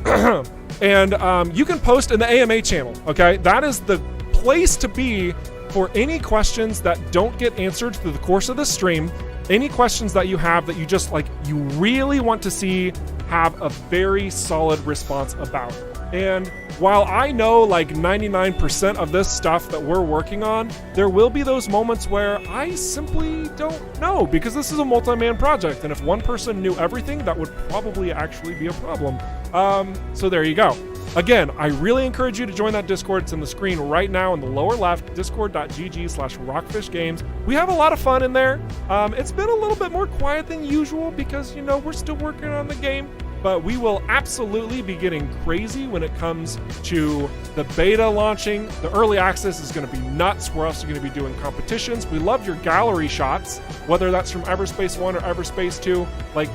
And you can post in the AMA channel, okay? That is the place to be for any questions that don't get answered through the course of the stream, any questions that you have that you just like, you really want to see have a very solid response about. And while I know like 99% of this stuff that we're working on, there will be those moments where I simply don't know because this is a multi-man project. And if one person knew everything, that would probably actually be a problem. So there you go. Again, I really encourage you to join that Discord. It's in the screen right now in the lower left, discord.gg/rockfishgames. We have a lot of fun in there. It's been a little bit more quiet than usual because, you know, we're still working on the game, but we will absolutely be getting crazy when it comes to the beta launching. The early access is going to be nuts. We're also going to be doing competitions. We love your gallery shots, whether that's from EVERSPACE 1 or EVERSPACE 2. Like,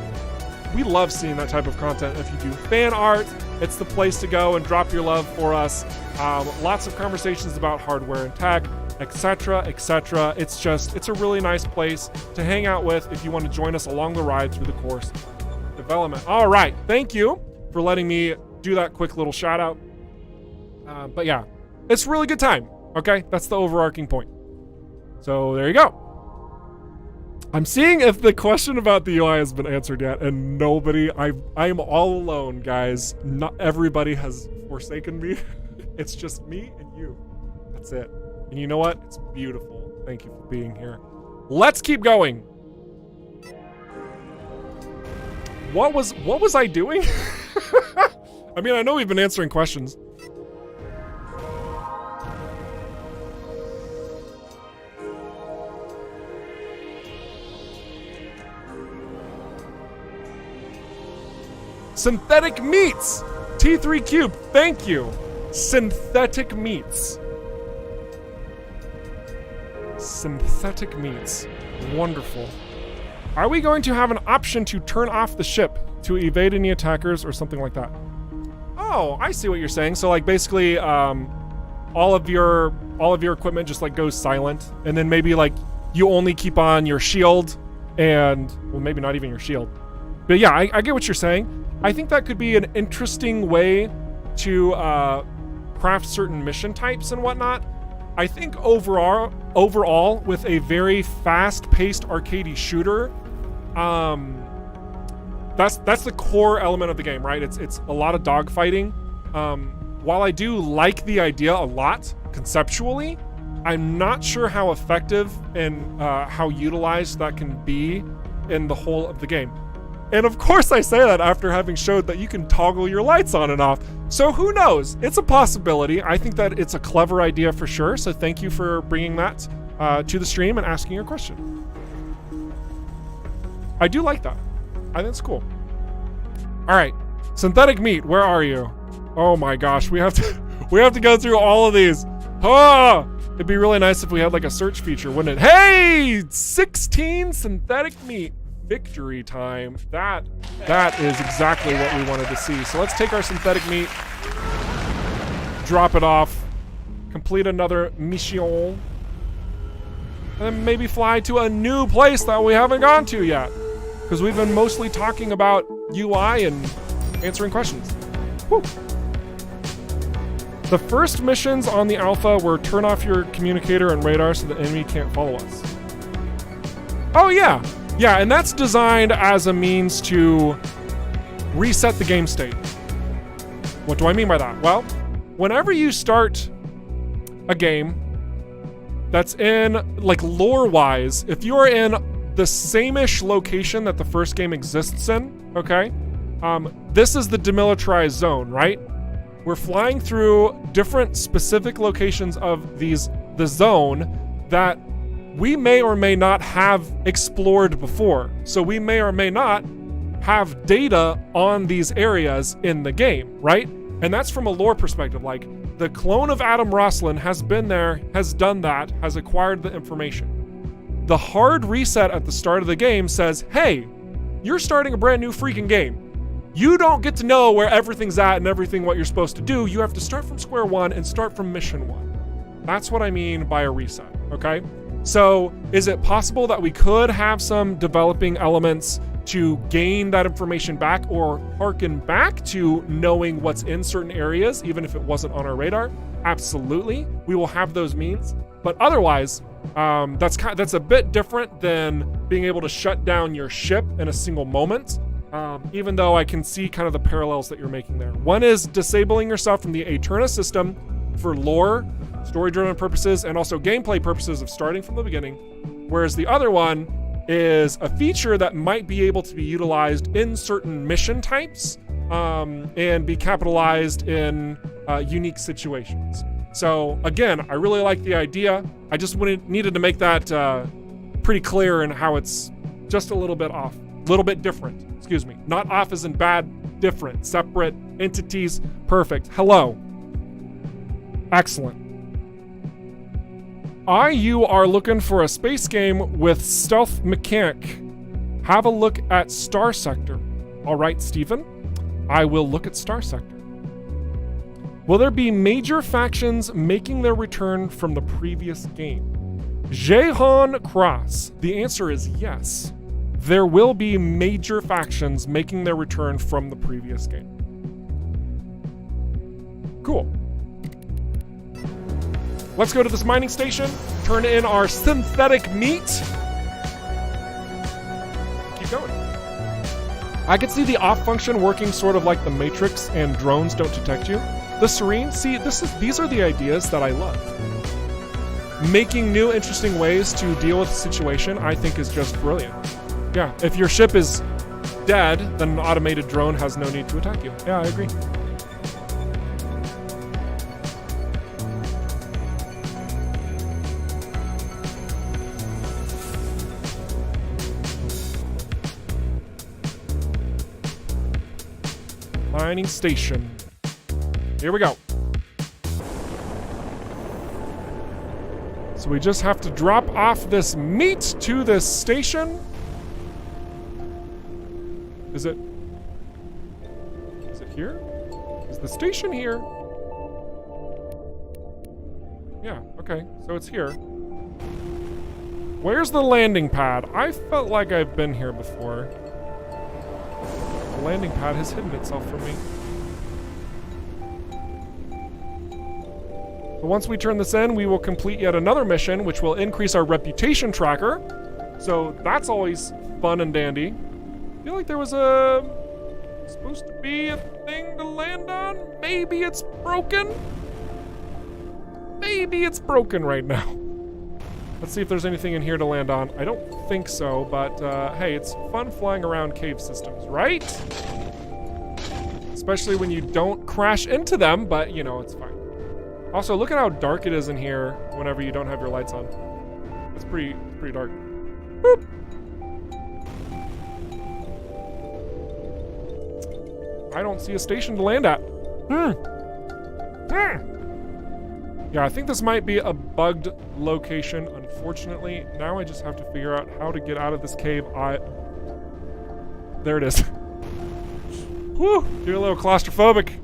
we love seeing that type of content. If you do fan art, it's the place to go and drop your love for us. Lots of conversations about hardware and tech, etc., etc. It's a really nice place to hang out with if you want to join us along the ride through the course development. All right, thank you for letting me do that quick little shout out. But yeah, it's a really good time. Okay, that's the overarching point. So there you go. I'm seeing if the question about the UI has been answered yet, and nobody, I'm all alone, guys. Not everybody has forsaken me. It's just me and you. That's it. And you know what? It's beautiful. Thank you for being here. Let's keep going. What was I doing? I mean, I know we've been answering questions. Synthetic meats! T3 Cube, thank you! Synthetic meats. Synthetic meats. Wonderful. Are we going to have an option to turn off the ship to evade any attackers or something like that? Oh, I see what you're saying. So like basically all of your equipment just like goes silent, and then maybe like you only keep on your shield and, well, maybe not even your shield. But yeah, I get what you're saying. I think that could be an interesting way to craft certain mission types and whatnot. I think overall, with a very fast-paced arcadey shooter, that's the core element of the game, right? It's a lot of dogfighting. While I do like the idea a lot conceptually, I'm not sure how effective and how utilized that can be in the whole of the game. And of course I say that after having showed that you can toggle your lights on and off. So who knows? It's a possibility. I think that it's a clever idea for sure. So thank you for bringing that to the stream and asking your question. I do like that. I think it's cool. All right, synthetic meat, where are you? Oh my gosh, we have to go through all of these. Oh, It'd be really nice if we had like a search feature, wouldn't it? Hey, 16 synthetic meat. Victory time. That is exactly what we wanted to see. So let's take our synthetic meat, drop it off, complete another mission, and then maybe fly to a new place that we haven't gone to yet. Because we've been mostly talking about UI and answering questions. Whew. The first missions on the alpha were turn off your communicator and radar so the enemy can't follow us. Oh yeah. Yeah, and that's designed as a means to reset the game state. What do I mean by that? Well, whenever you start a game that's in, like lore-wise, if you're in the same-ish location that the first game exists in, okay? This is the demilitarized zone, right? We're flying through different specific locations of the zone that we may or may not have explored before. So we may or may not have data on these areas in the game, right? And that's from a lore perspective. Like, the clone of Adam Roslin has been there, has done that, has acquired the information. The hard reset at the start of the game says, hey, you're starting a brand new freaking game. You don't get to know where everything's at and everything what you're supposed to do. You have to start from square one and start from mission one. That's what I mean by a reset, okay? So is it possible that we could have some developing elements to gain that information back or harken back to knowing what's in certain areas, even if it wasn't on our radar? Absolutely. We will have those means. But otherwise, that's a bit different than being able to shut down your ship in a single moment. Even though I can see kind of the parallels that you're making there. One is disabling yourself from the Aeterna system for lore, story-driven purposes, and also gameplay purposes of starting from the beginning. Whereas the other one is a feature that might be able to be utilized in certain mission types and be capitalized in unique situations. So again, I really like the idea. I just needed to make that pretty clear in how it's just a little bit off, a little bit different. Excuse me. Not off as in bad, different, separate entities. Perfect. Hello. Excellent. You are looking for a space game with stealth mechanic. Have a look at Star Sector. All right, Stephen. I will look at Star Sector. Will there be major factions making their return from the previous game? Jehan Cross. The answer is yes. There will be major factions making their return from the previous game. Cool. Let's go to this mining station, turn in our synthetic meat. Keep going. I could see the off function working sort of like the Matrix and drones don't detect you. The Serene, see, these are the ideas that I love. Making new interesting ways to deal with the situation, I think, is just brilliant. Yeah, if your ship is dead, then an automated drone has no need to attack you. Yeah, I agree. Mining station. Here we go. So we just have to drop off this meat to this station. Is it here? Is the station here? Yeah, okay, so it's here. Where's the landing pad? I felt like I've been here before. The landing pad has hidden itself from me. But once we turn this in, we will complete yet another mission, which will increase our reputation tracker. So that's always fun and dandy. I feel like there was supposed to be a thing to land on. Maybe it's broken. Maybe it's broken right now. Let's see if there's anything in here to land on. I don't think so, but hey, it's fun flying around cave systems, right? Especially when you don't crash into them, but you know, it's fine. Also, look at how dark it is in here whenever you don't have your lights on. It's pretty dark. Boop. I don't see a station to land at. Yeah, I think this might be a bugged location, unfortunately. Now I just have to figure out how to get out of this cave. There it is. Whew, get a little claustrophobic.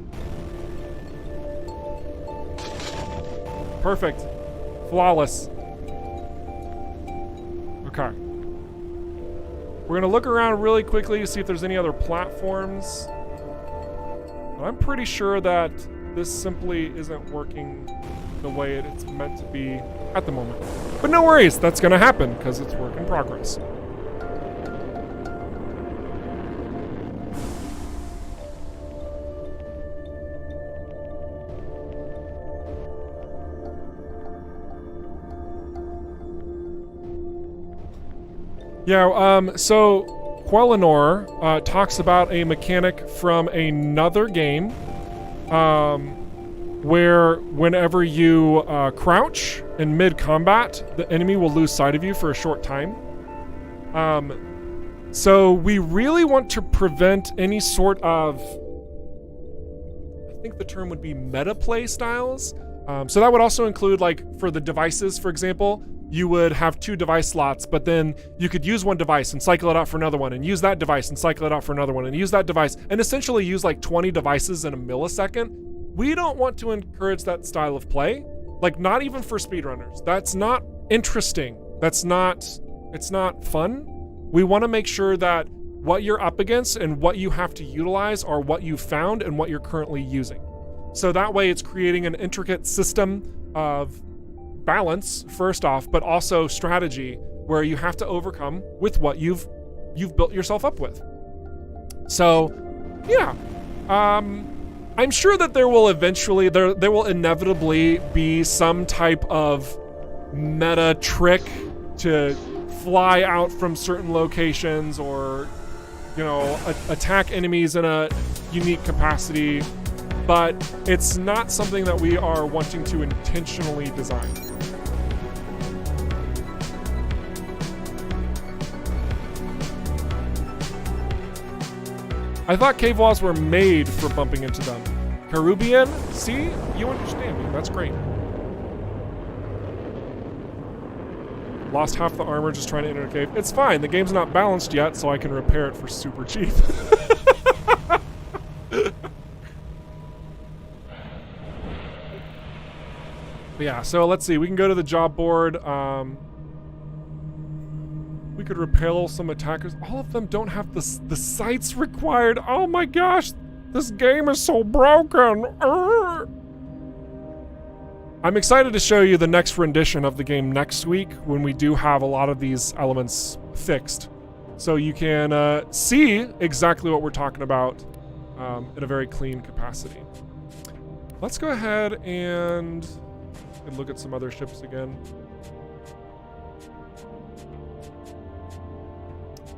Perfect. Flawless. Okay. We're gonna look around really quickly to see if there's any other platforms. But I'm pretty sure that this simply isn't working the way it's meant to be at the moment. But no worries, that's gonna happen because it's work in progress. Yeah, so Quellenor talks about a mechanic from another game where whenever you crouch in mid-combat, the enemy will lose sight of you for a short time. So we really want to prevent any sort of, I think the term would be meta play styles. So that would also include, like, for the devices, for example, you would have 2 device slots, but then you could use one device and cycle it out for another one, and use that device and cycle it out for another one, and use that device, and essentially use like 20 devices in a millisecond. We don't want to encourage that style of play, like not even for speedrunners. That's not interesting. It's not fun. We want to make sure that what you're up against and what you have to utilize are what you found and what you're currently using. So that way it's creating an intricate system of balance first off, but also strategy where you have to overcome with what you've built yourself up with. So yeah, I'm sure that there will eventually, there will inevitably be some type of meta trick to fly out from certain locations or, you know, attack enemies in a unique capacity, but it's not something that we are wanting to intentionally design. I thought cave walls were made for bumping into them. Caribbean? See? You understand me. That's great. Lost half the armor just trying to enter a cave. It's fine. The game's not balanced yet, so I can repair it for super cheap. But yeah, so let's see. We can go to the job board. We could repel some attackers. All of them don't have the sights required. Oh my gosh, this game is so broken. I'm excited to show you the next rendition of the game next week when we do have a lot of these elements fixed. So you can see exactly what we're talking about in a very clean capacity. Let's go ahead and look at some other ships again.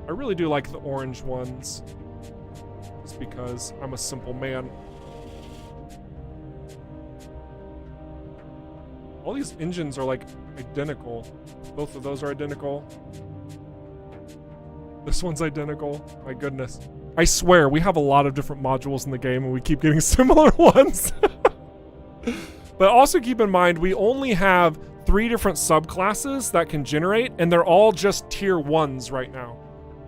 I really do like the orange ones, just because I'm a simple man. All these engines are like identical. Both of those are identical. This one's identical. My goodness. I swear, we have a lot of different modules in the game and we keep getting similar ones. But also keep in mind, we only have 3 different subclasses that can generate, and they're all just tier 1s right now.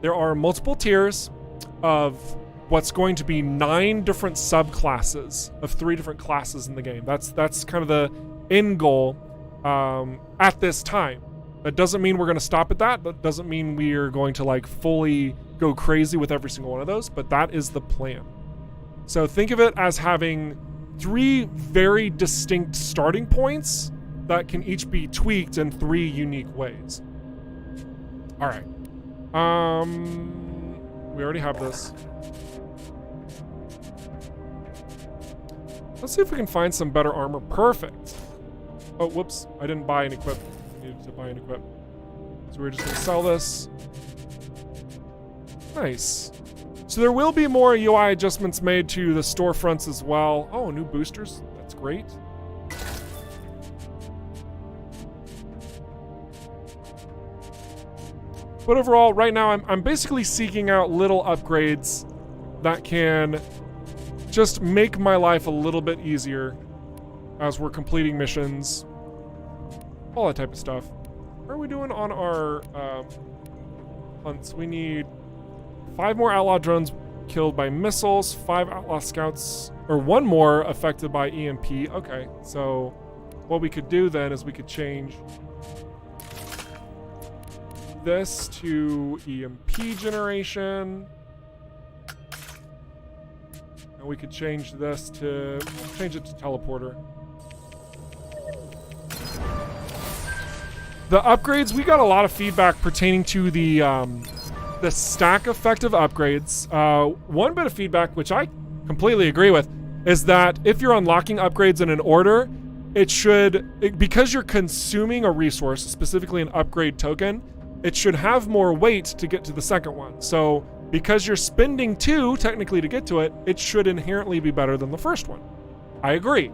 There are multiple tiers of what's going to be 9 different subclasses of 3 different classes in the game. That's kind of the end goal at this time. That doesn't mean we're going to stop at that. That doesn't mean we are going to like fully go crazy with every single one of those, but that is the plan. So think of it as having 3 very distinct starting points that can each be tweaked in 3 unique ways. All right. We already have this. Let's see if we can find some better armor. Perfect. Oh, whoops. I didn't buy an equip. I needed to buy an equip. So we're just going to sell this. Nice. So there will be more UI adjustments made to the storefronts as well. Oh, new boosters. That's great. But overall, right now, I'm basically seeking out little upgrades that can just make my life a little bit easier. as we're completing missions, all that type of stuff. How are we doing on our hunts? We need 5 more outlaw drones killed by missiles, 5 outlaw scouts, or 1 more affected by EMP. Okay, so what we could do then is we could change this to EMP generation. And we could change this to, change it to teleporter. The upgrades, we got a lot of feedback pertaining to the stack effect of upgrades. One bit of feedback, which I completely agree with, is that if you're unlocking upgrades in an order, because you're consuming a resource, specifically an upgrade token, it should have more weight to get to the second one. So because you're spending 2 technically to get to it, it should inherently be better than the first one. I agree.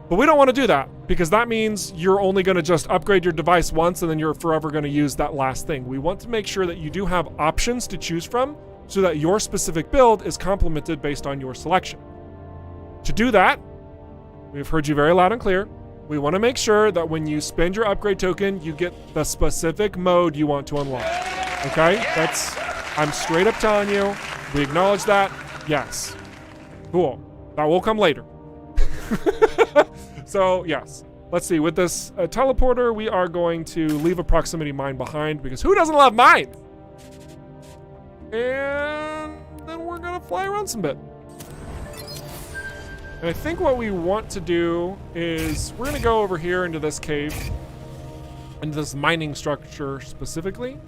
But we don't want to do that, because that means you're only going to just upgrade your device once and then you're forever going to use that last thing. We want to make sure that you do have options to choose from so that your specific build is complemented based on your selection. To do that, we've heard you very loud and clear. We want to make sure that when you spend your upgrade token, you get the specific mode you want to unlock. Okay? I'm straight up telling you. We acknowledge that. Yes. Cool. That will come later. So, yes. Let's see. With this teleporter, we are going to leave a proximity mine behind, because who doesn't love mines? And then we're going to fly around some bit. And I think what we want to do is we're going to go over here into this cave, into this mining structure specifically.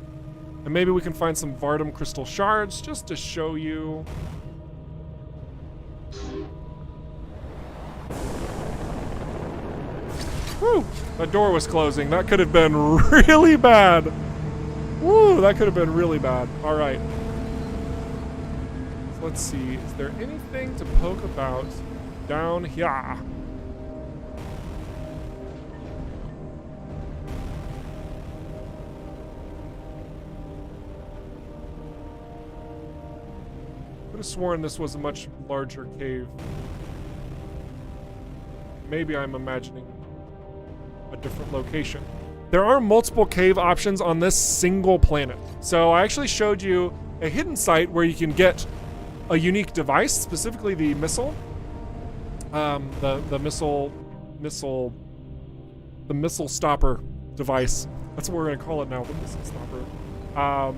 And maybe we can find some Vardum crystal shards just to show you. Whew, that door was closing. That could have been really bad. Woo, that could have been really bad. All right. So let's see. Is there anything to poke about down here? Could have sworn this was a much larger cave. Maybe I'm imagining a different location. There are multiple cave options on this single planet. So I actually showed you a hidden site where you can get a unique device, specifically the missile. The missile stopper device. That's what we're gonna call it now, the missile stopper.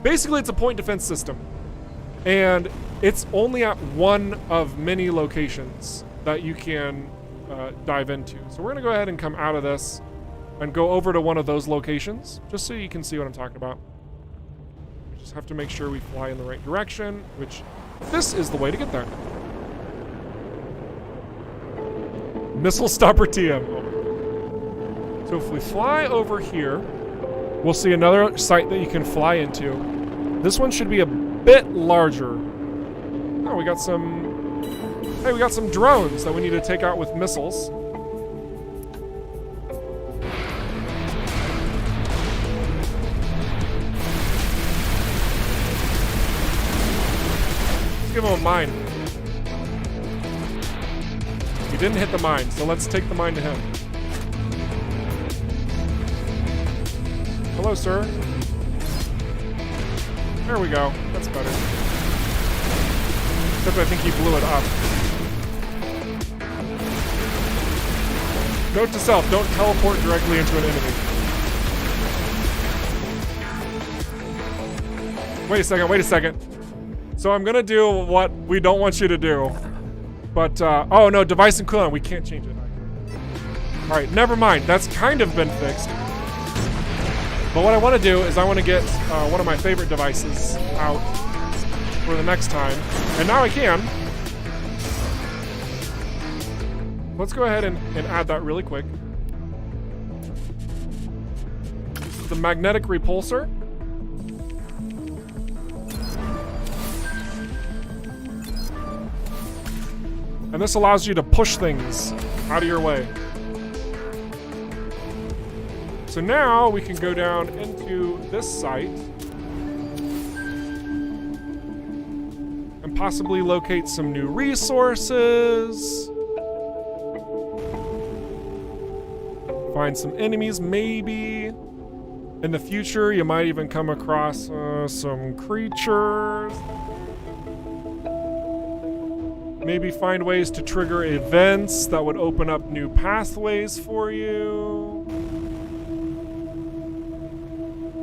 Basically, it's a point defense system. And it's only at one of many locations that you can dive into. So we're gonna go ahead and come out of this and go over to one of those locations, just so you can see what I'm talking about. We just have to make sure we fly in the right direction, which this is the way to get there. Missile stopper TM. So if we fly over here, we'll see another site that you can fly into. This one should be a bit larger. Oh, we got some... Hey, we got some drones that we need to take out with missiles. Let's give him a mine. He didn't hit the mine, so let's take the mine to him. Hello, sir. There we go. That's better. Except I think he blew it up. Note to self, don't teleport directly into an enemy. Wait a second. So I'm gonna do what we don't want you to do. But, oh no, device and coolant, we can't change it. Alright, never mind. That's kind of been fixed. But what I want to do is I want to get one of my favorite devices out for the next time. And now I can. Let's go ahead and add that really quick. This is the magnetic repulsor. And this allows you to push things out of your way. So now we can go down into this site and possibly locate some new resources. find some enemies, maybe. In the future, you might even come across some creatures. Maybe find ways to trigger events that would open up new pathways for you.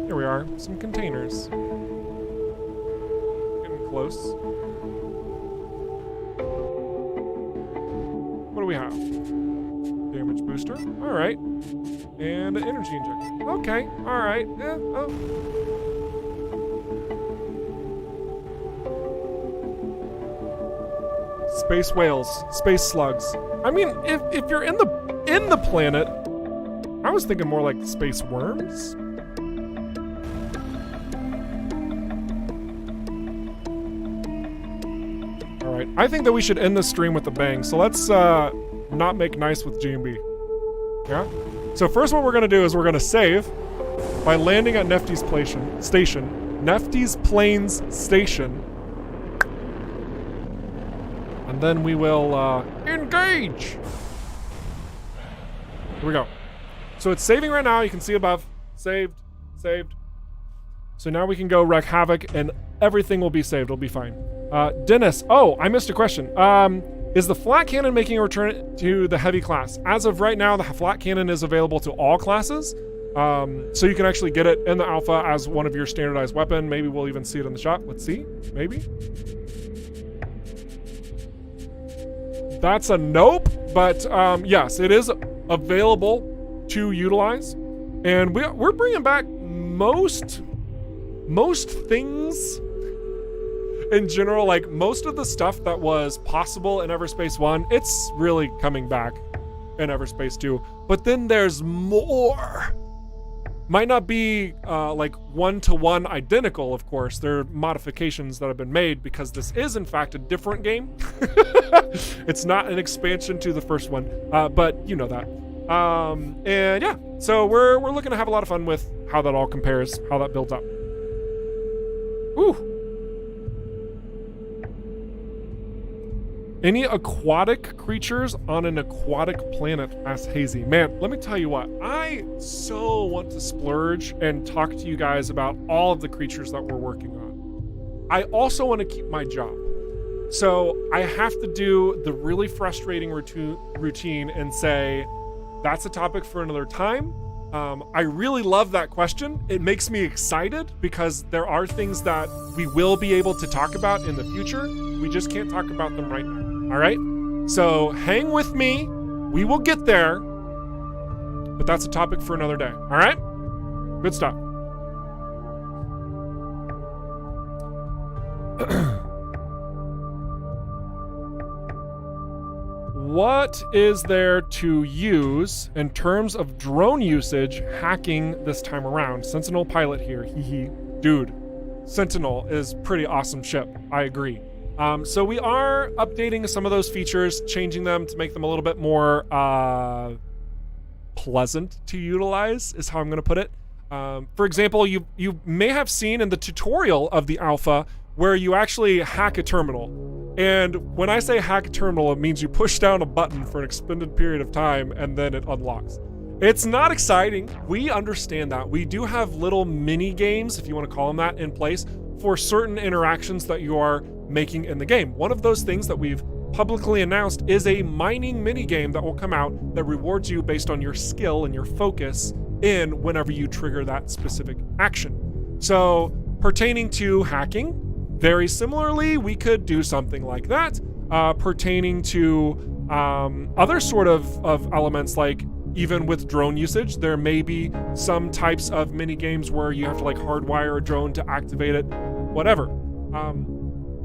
Here we are, some containers. Getting close. What do we have? Damage booster, all right. And an energy injector. Okay, all right. Space whales, space slugs. I mean, if you're in the planet, I was thinking more like space worms. All right, I think that we should end the stream with a bang. So let's not make nice with G&B. Yeah. So first, what we're gonna do is we're gonna save by landing at Nefty's Plains Station. And then we will engage. Here we go. So it's saving right now. You can see above. Saved. So now we can go wreak havoc and everything will be saved. It'll be fine. Dennis. Oh, I missed a question. Is the flat cannon making a return to the heavy class? As of right now, the flat cannon is available to all classes. So you can actually get it in the alpha as one of your standardized weapon. Maybe we'll even see it in the shop. Let's see. Maybe. That's a nope, but yes, it is available to utilize, and we're bringing back most things in general. Like most of the stuff that was possible in Everspace 1, it's really coming back in Everspace 2. But then there's more. Might not be like one-to-one identical, of course. There are modifications that have been made because this is, in fact, a different game. It's not an expansion to the first one, but you know that. And yeah, so we're looking to have a lot of fun with how that all compares, how that builds up. Ooh. Any aquatic creatures on an aquatic planet? Asked Hazy. Man, let me tell you what, I so want to splurge and talk to you guys about all of the creatures that we're working on. I also want to keep my job. So I have to do the really frustrating routine and say, that's a topic for another time. I really love that question. It makes me excited because there are things that we will be able to talk about in the future. We just can't talk about them right now. All right? So hang with me. We will get there. But that's a topic for another day. All right? Good stuff. What is there to use in terms of drone usage hacking this time around? Sentinel pilot here. Hee. Dude, Sentinel is pretty awesome ship. I agree. So we are updating some of those features, changing them to make them a little bit more pleasant to utilize, is how I'm going to put it. For example, you may have seen in the tutorial of the alpha where you actually hack a terminal. And when I say hack a terminal, it means you push down a button for an extended period of time and then it unlocks. It's not exciting. We understand that. We do have little mini games, if you want to call them that, in place for certain interactions that you are making in the game. One of those things that we've publicly announced is a mining mini game that will come out that rewards you based on your skill and your focus in whenever you trigger that specific action. So pertaining to hacking, very similarly, we could do something like that. Pertaining to other sort of elements, like even with drone usage, there may be some types of mini games where you have to like hardwire a drone to activate it, whatever.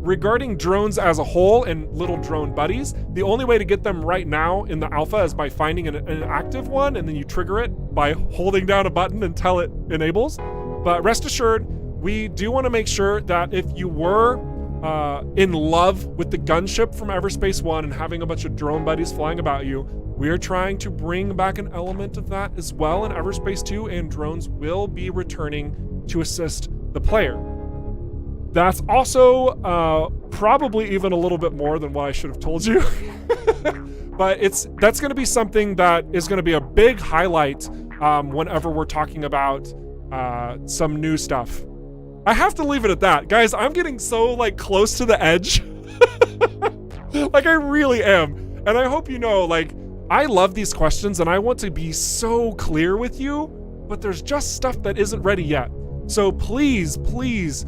Regarding drones as a whole and little drone buddies, the only way to get them right now in the alpha is by finding an active one, and then you trigger it by holding down a button until it enables. But rest assured, we do want to make sure that if you were in love with the gunship from Everspace 1 and having a bunch of drone buddies flying about you, we are trying to bring back an element of that as well in Everspace 2, and drones will be returning to assist the player. That's also probably even a little bit more than what I should have told you. But that's going to be something that is going to be a big highlight whenever we're talking about some new stuff. I have to leave it at that. Guys, I'm getting so like close to the edge. Like I really am. And I hope you know, like, I love these questions and I want to be so clear with you, but there's just stuff that isn't ready yet. So please, please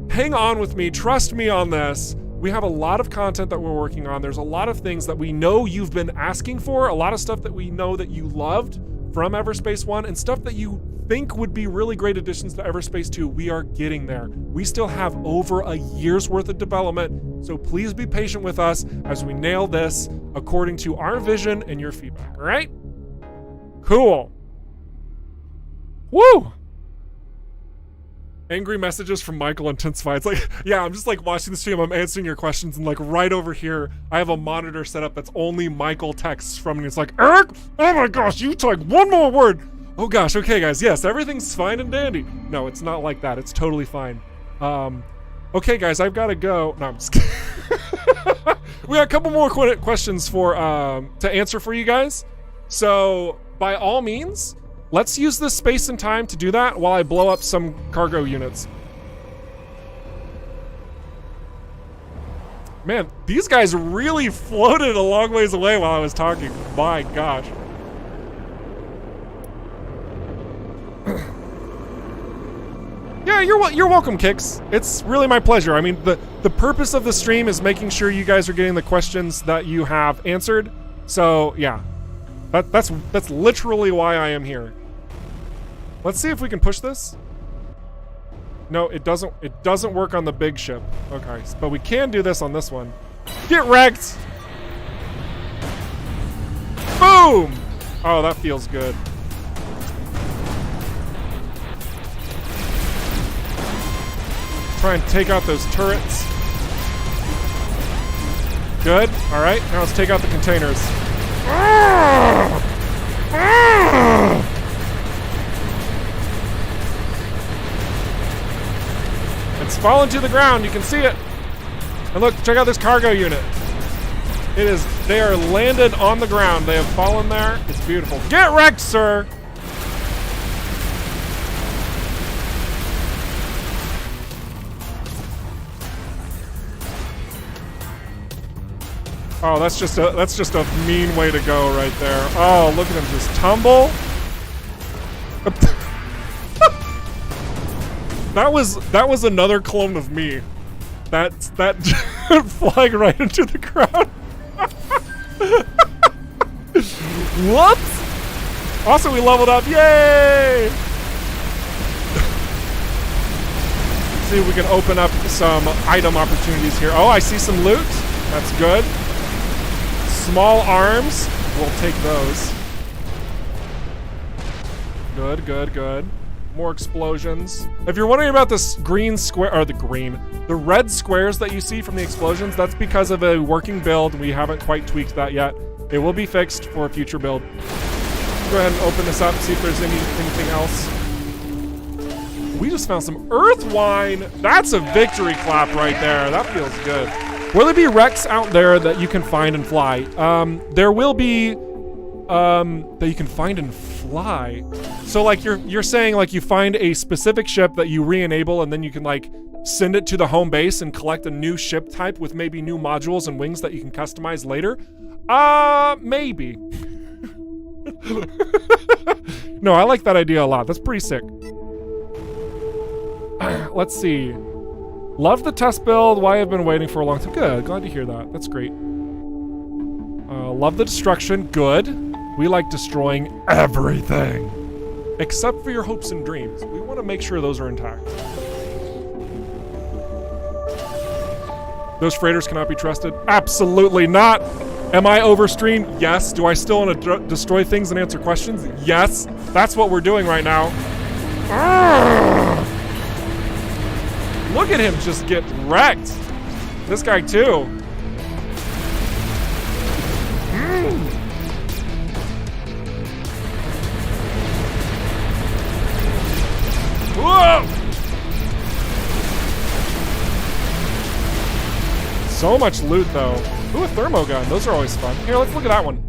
hang on with me. Trust me on this. We have a lot of content that we're working on. There's a lot of things that we know you've been asking for, a lot of stuff that we know that you loved from EVERSPACE 1, and stuff that you think would be really great additions to EVERSPACE 2. We are getting there. We still have over a year's worth of development, so please be patient with us as we nail this according to our vision and your feedback, all right? Cool. Woo! Angry messages from Michael intensify. It's like, yeah, I'm just like watching the stream, I'm answering your questions, and like right over here, I have a monitor set up that's only Michael texts from, and it's like, Eric, oh my gosh, you type one more word. Oh gosh, okay guys, yes, everything's fine and dandy. No, it's not like that, it's totally fine. Okay guys, I've gotta go. No, I'm just kidding. We got a couple more questions for to answer for you guys. So by all means, let's use this space and time to do that while I blow up some cargo units. Man, these guys really floated a long ways away while I was talking. My gosh. Yeah, you're welcome, Kix. It's really my pleasure. I mean, the purpose of the stream is making sure you guys are getting the questions that you have answered. So yeah, that's literally why I am here. Let's see if we can push this. No, it doesn't work on the big ship. Okay, but we can do this on this one. Get wrecked! Boom! Oh, that feels good. Try and take out those turrets. Good. All right, now let's take out the containers. It's fallen to the ground. You can see it. And look, check out this cargo unit. They are landed on the ground. They have fallen there. It's beautiful. Get wrecked, sir. Oh, that's just a mean way to go right there. Oh, look at him just tumble. That was another clone of me. That flying right into the ground. Whoops! Also, we leveled up. Yay! See if we can open up some item opportunities here. Oh, I see some loot. That's good. Small arms. We'll take those. Good, good, good. More explosions. If you're wondering about this green square, or the red squares that you see from the explosions, that's because of a working build. We haven't quite tweaked that yet. It will be fixed for a future build. Go ahead and open this up, see if there's anything else. We just found some earth wine. That's a victory clap right there. That feels good. Will there be wrecks out there that you can find and fly? There will be that you can find and fly. So like you're saying like you find a specific ship that you re-enable and then you can like send it to the home base and collect a new ship type with maybe new modules and wings that you can customize later? Maybe. No, I like that idea a lot. That's pretty sick. Let's see. Love the test build. Why I've been waiting for a long time. Good. Glad to hear that. That's great. Love the destruction. Good. We like destroying everything. Except for your hopes and dreams. We want to make sure those are intact. Those freighters cannot be trusted? Absolutely not. Am I overstreamed? Yes. Do I still want to destroy things and answer questions? Yes. That's what we're doing right now. Arrgh! Look at him just get wrecked. This guy too. Whoa! So much loot, though. Ooh, a thermo gun. Those are always fun. Here, let's look at that one.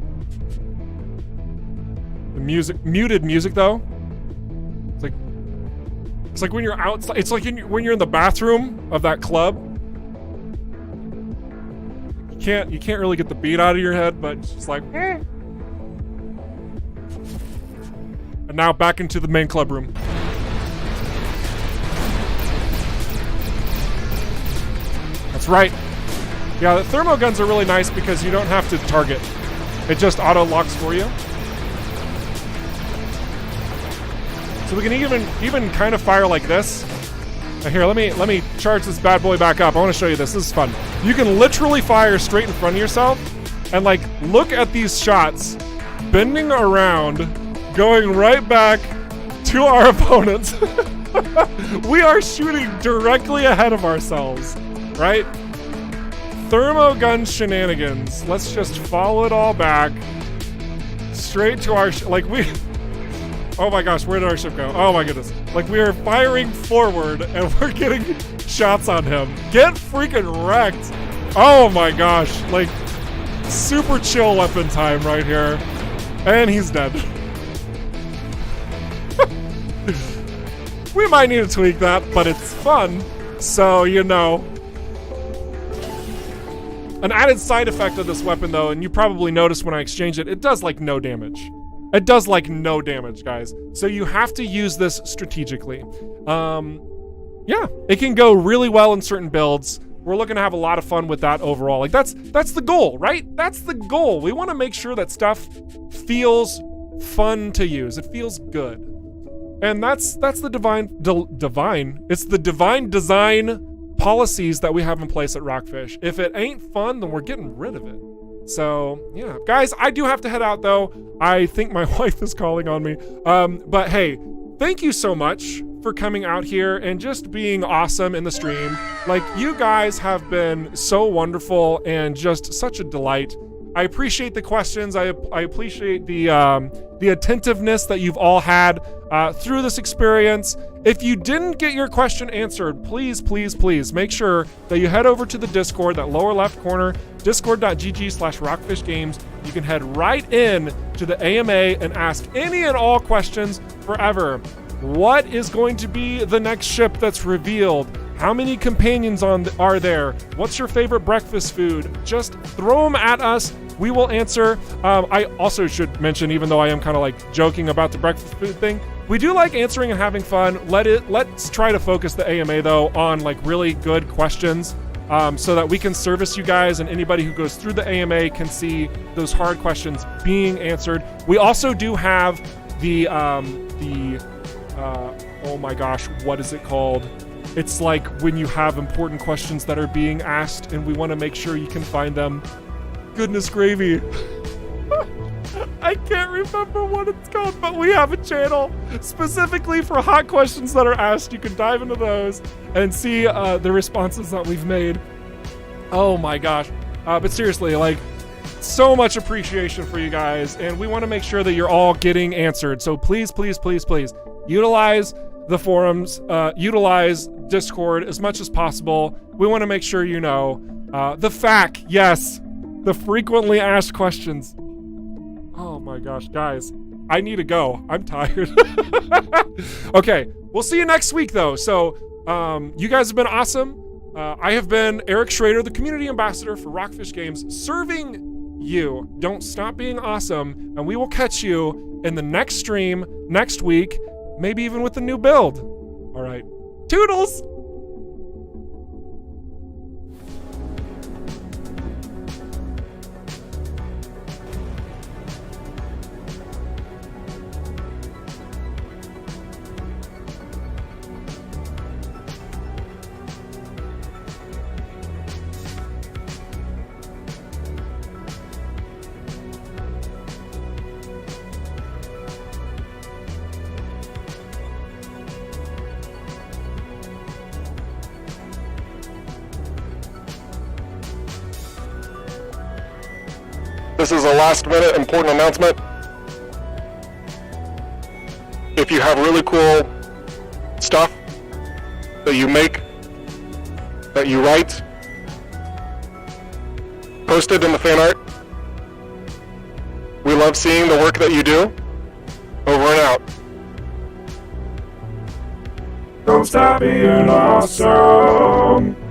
The music, muted music, though. It's like when you're outside. It's like when you're in the bathroom of that club. You can't really get the beat out of your head, but it's just like. And now back into the main club room. That's right. Yeah, the thermo guns are really nice because you don't have to target. It just auto locks for you. So we can even kind of fire like this. Now here, let me charge this bad boy back up. I want to show you this. This is fun. You can literally fire straight in front of yourself and like look at these shots bending around, going right back to our opponents. We are shooting directly ahead of ourselves, right? Thermo gun shenanigans. Let's just follow it all back straight to our oh my gosh, where did our ship go? Oh my goodness. Like we are firing forward and we're getting shots on him. Get freaking wrecked. Oh my gosh. Like super chill weapon time right here. And he's dead. We might need to tweak that, but it's fun. So, you know. An added side effect of this weapon though, and you probably noticed when I exchange it, it does like no damage. It does like no damage, guys. So you have to use this strategically. Yeah, it can go really well in certain builds. We're looking to have a lot of fun with that overall. Like that's the goal, right? That's the goal. We want to make sure that stuff feels fun to use. It feels good. And that's the it's the divine design policies that we have in place at Rockfish. If it ain't fun, then we're getting rid of it. So, yeah. Guys, I do have to head out, though. I think my wife is calling on me. But hey, thank you so much for coming out here and just being awesome in the stream. Like, you guys have been so wonderful and just such a delight. I appreciate the questions. I appreciate the attentiveness that you've all had through this experience. If you didn't get your question answered, please, please, please make sure that you head over to the Discord, that lower left corner, discord.gg/rockfishgames. You can head right in to the AMA and ask any and all questions forever. What is going to be the next ship that's revealed? How many companions are there? What's your favorite breakfast food? Just throw them at us. We will answer. I also should mention, even though I am kind of like joking about the breakfast food thing, we do like answering and having fun. Let's try to focus the AMA though on like really good questions, so that we can service you guys, and anybody who goes through the AMA can see those hard questions being answered. We also do have the oh my gosh, what is it called? It's like when you have important questions that are being asked and we want to make sure you can find them. Goodness gravy. I can't remember what it's called, but we have a channel specifically for hot questions that are asked. You can dive into those and see the responses that we've made. Oh my gosh. But seriously, like, so much appreciation for you guys, and we want to make sure that you're all getting answered. So please, please, please, please utilize the forums, utilize Discord as much as possible. We want to make sure you know the FAQ, yes, the frequently asked questions. Oh my gosh, guys, I need to go. I'm tired. Okay, we'll see you next week though. So you guys have been awesome. I have been Eric Schrader, the community ambassador for Rockfish Games, serving you. Don't stop being awesome, and we will catch you in the next stream next week, maybe even with a new build. All right, toodles. This is a last-minute important announcement. If you have really cool stuff that you make, that you write, post it in the fan art. We love seeing the work that you do. Over and out. Don't stop being awesome.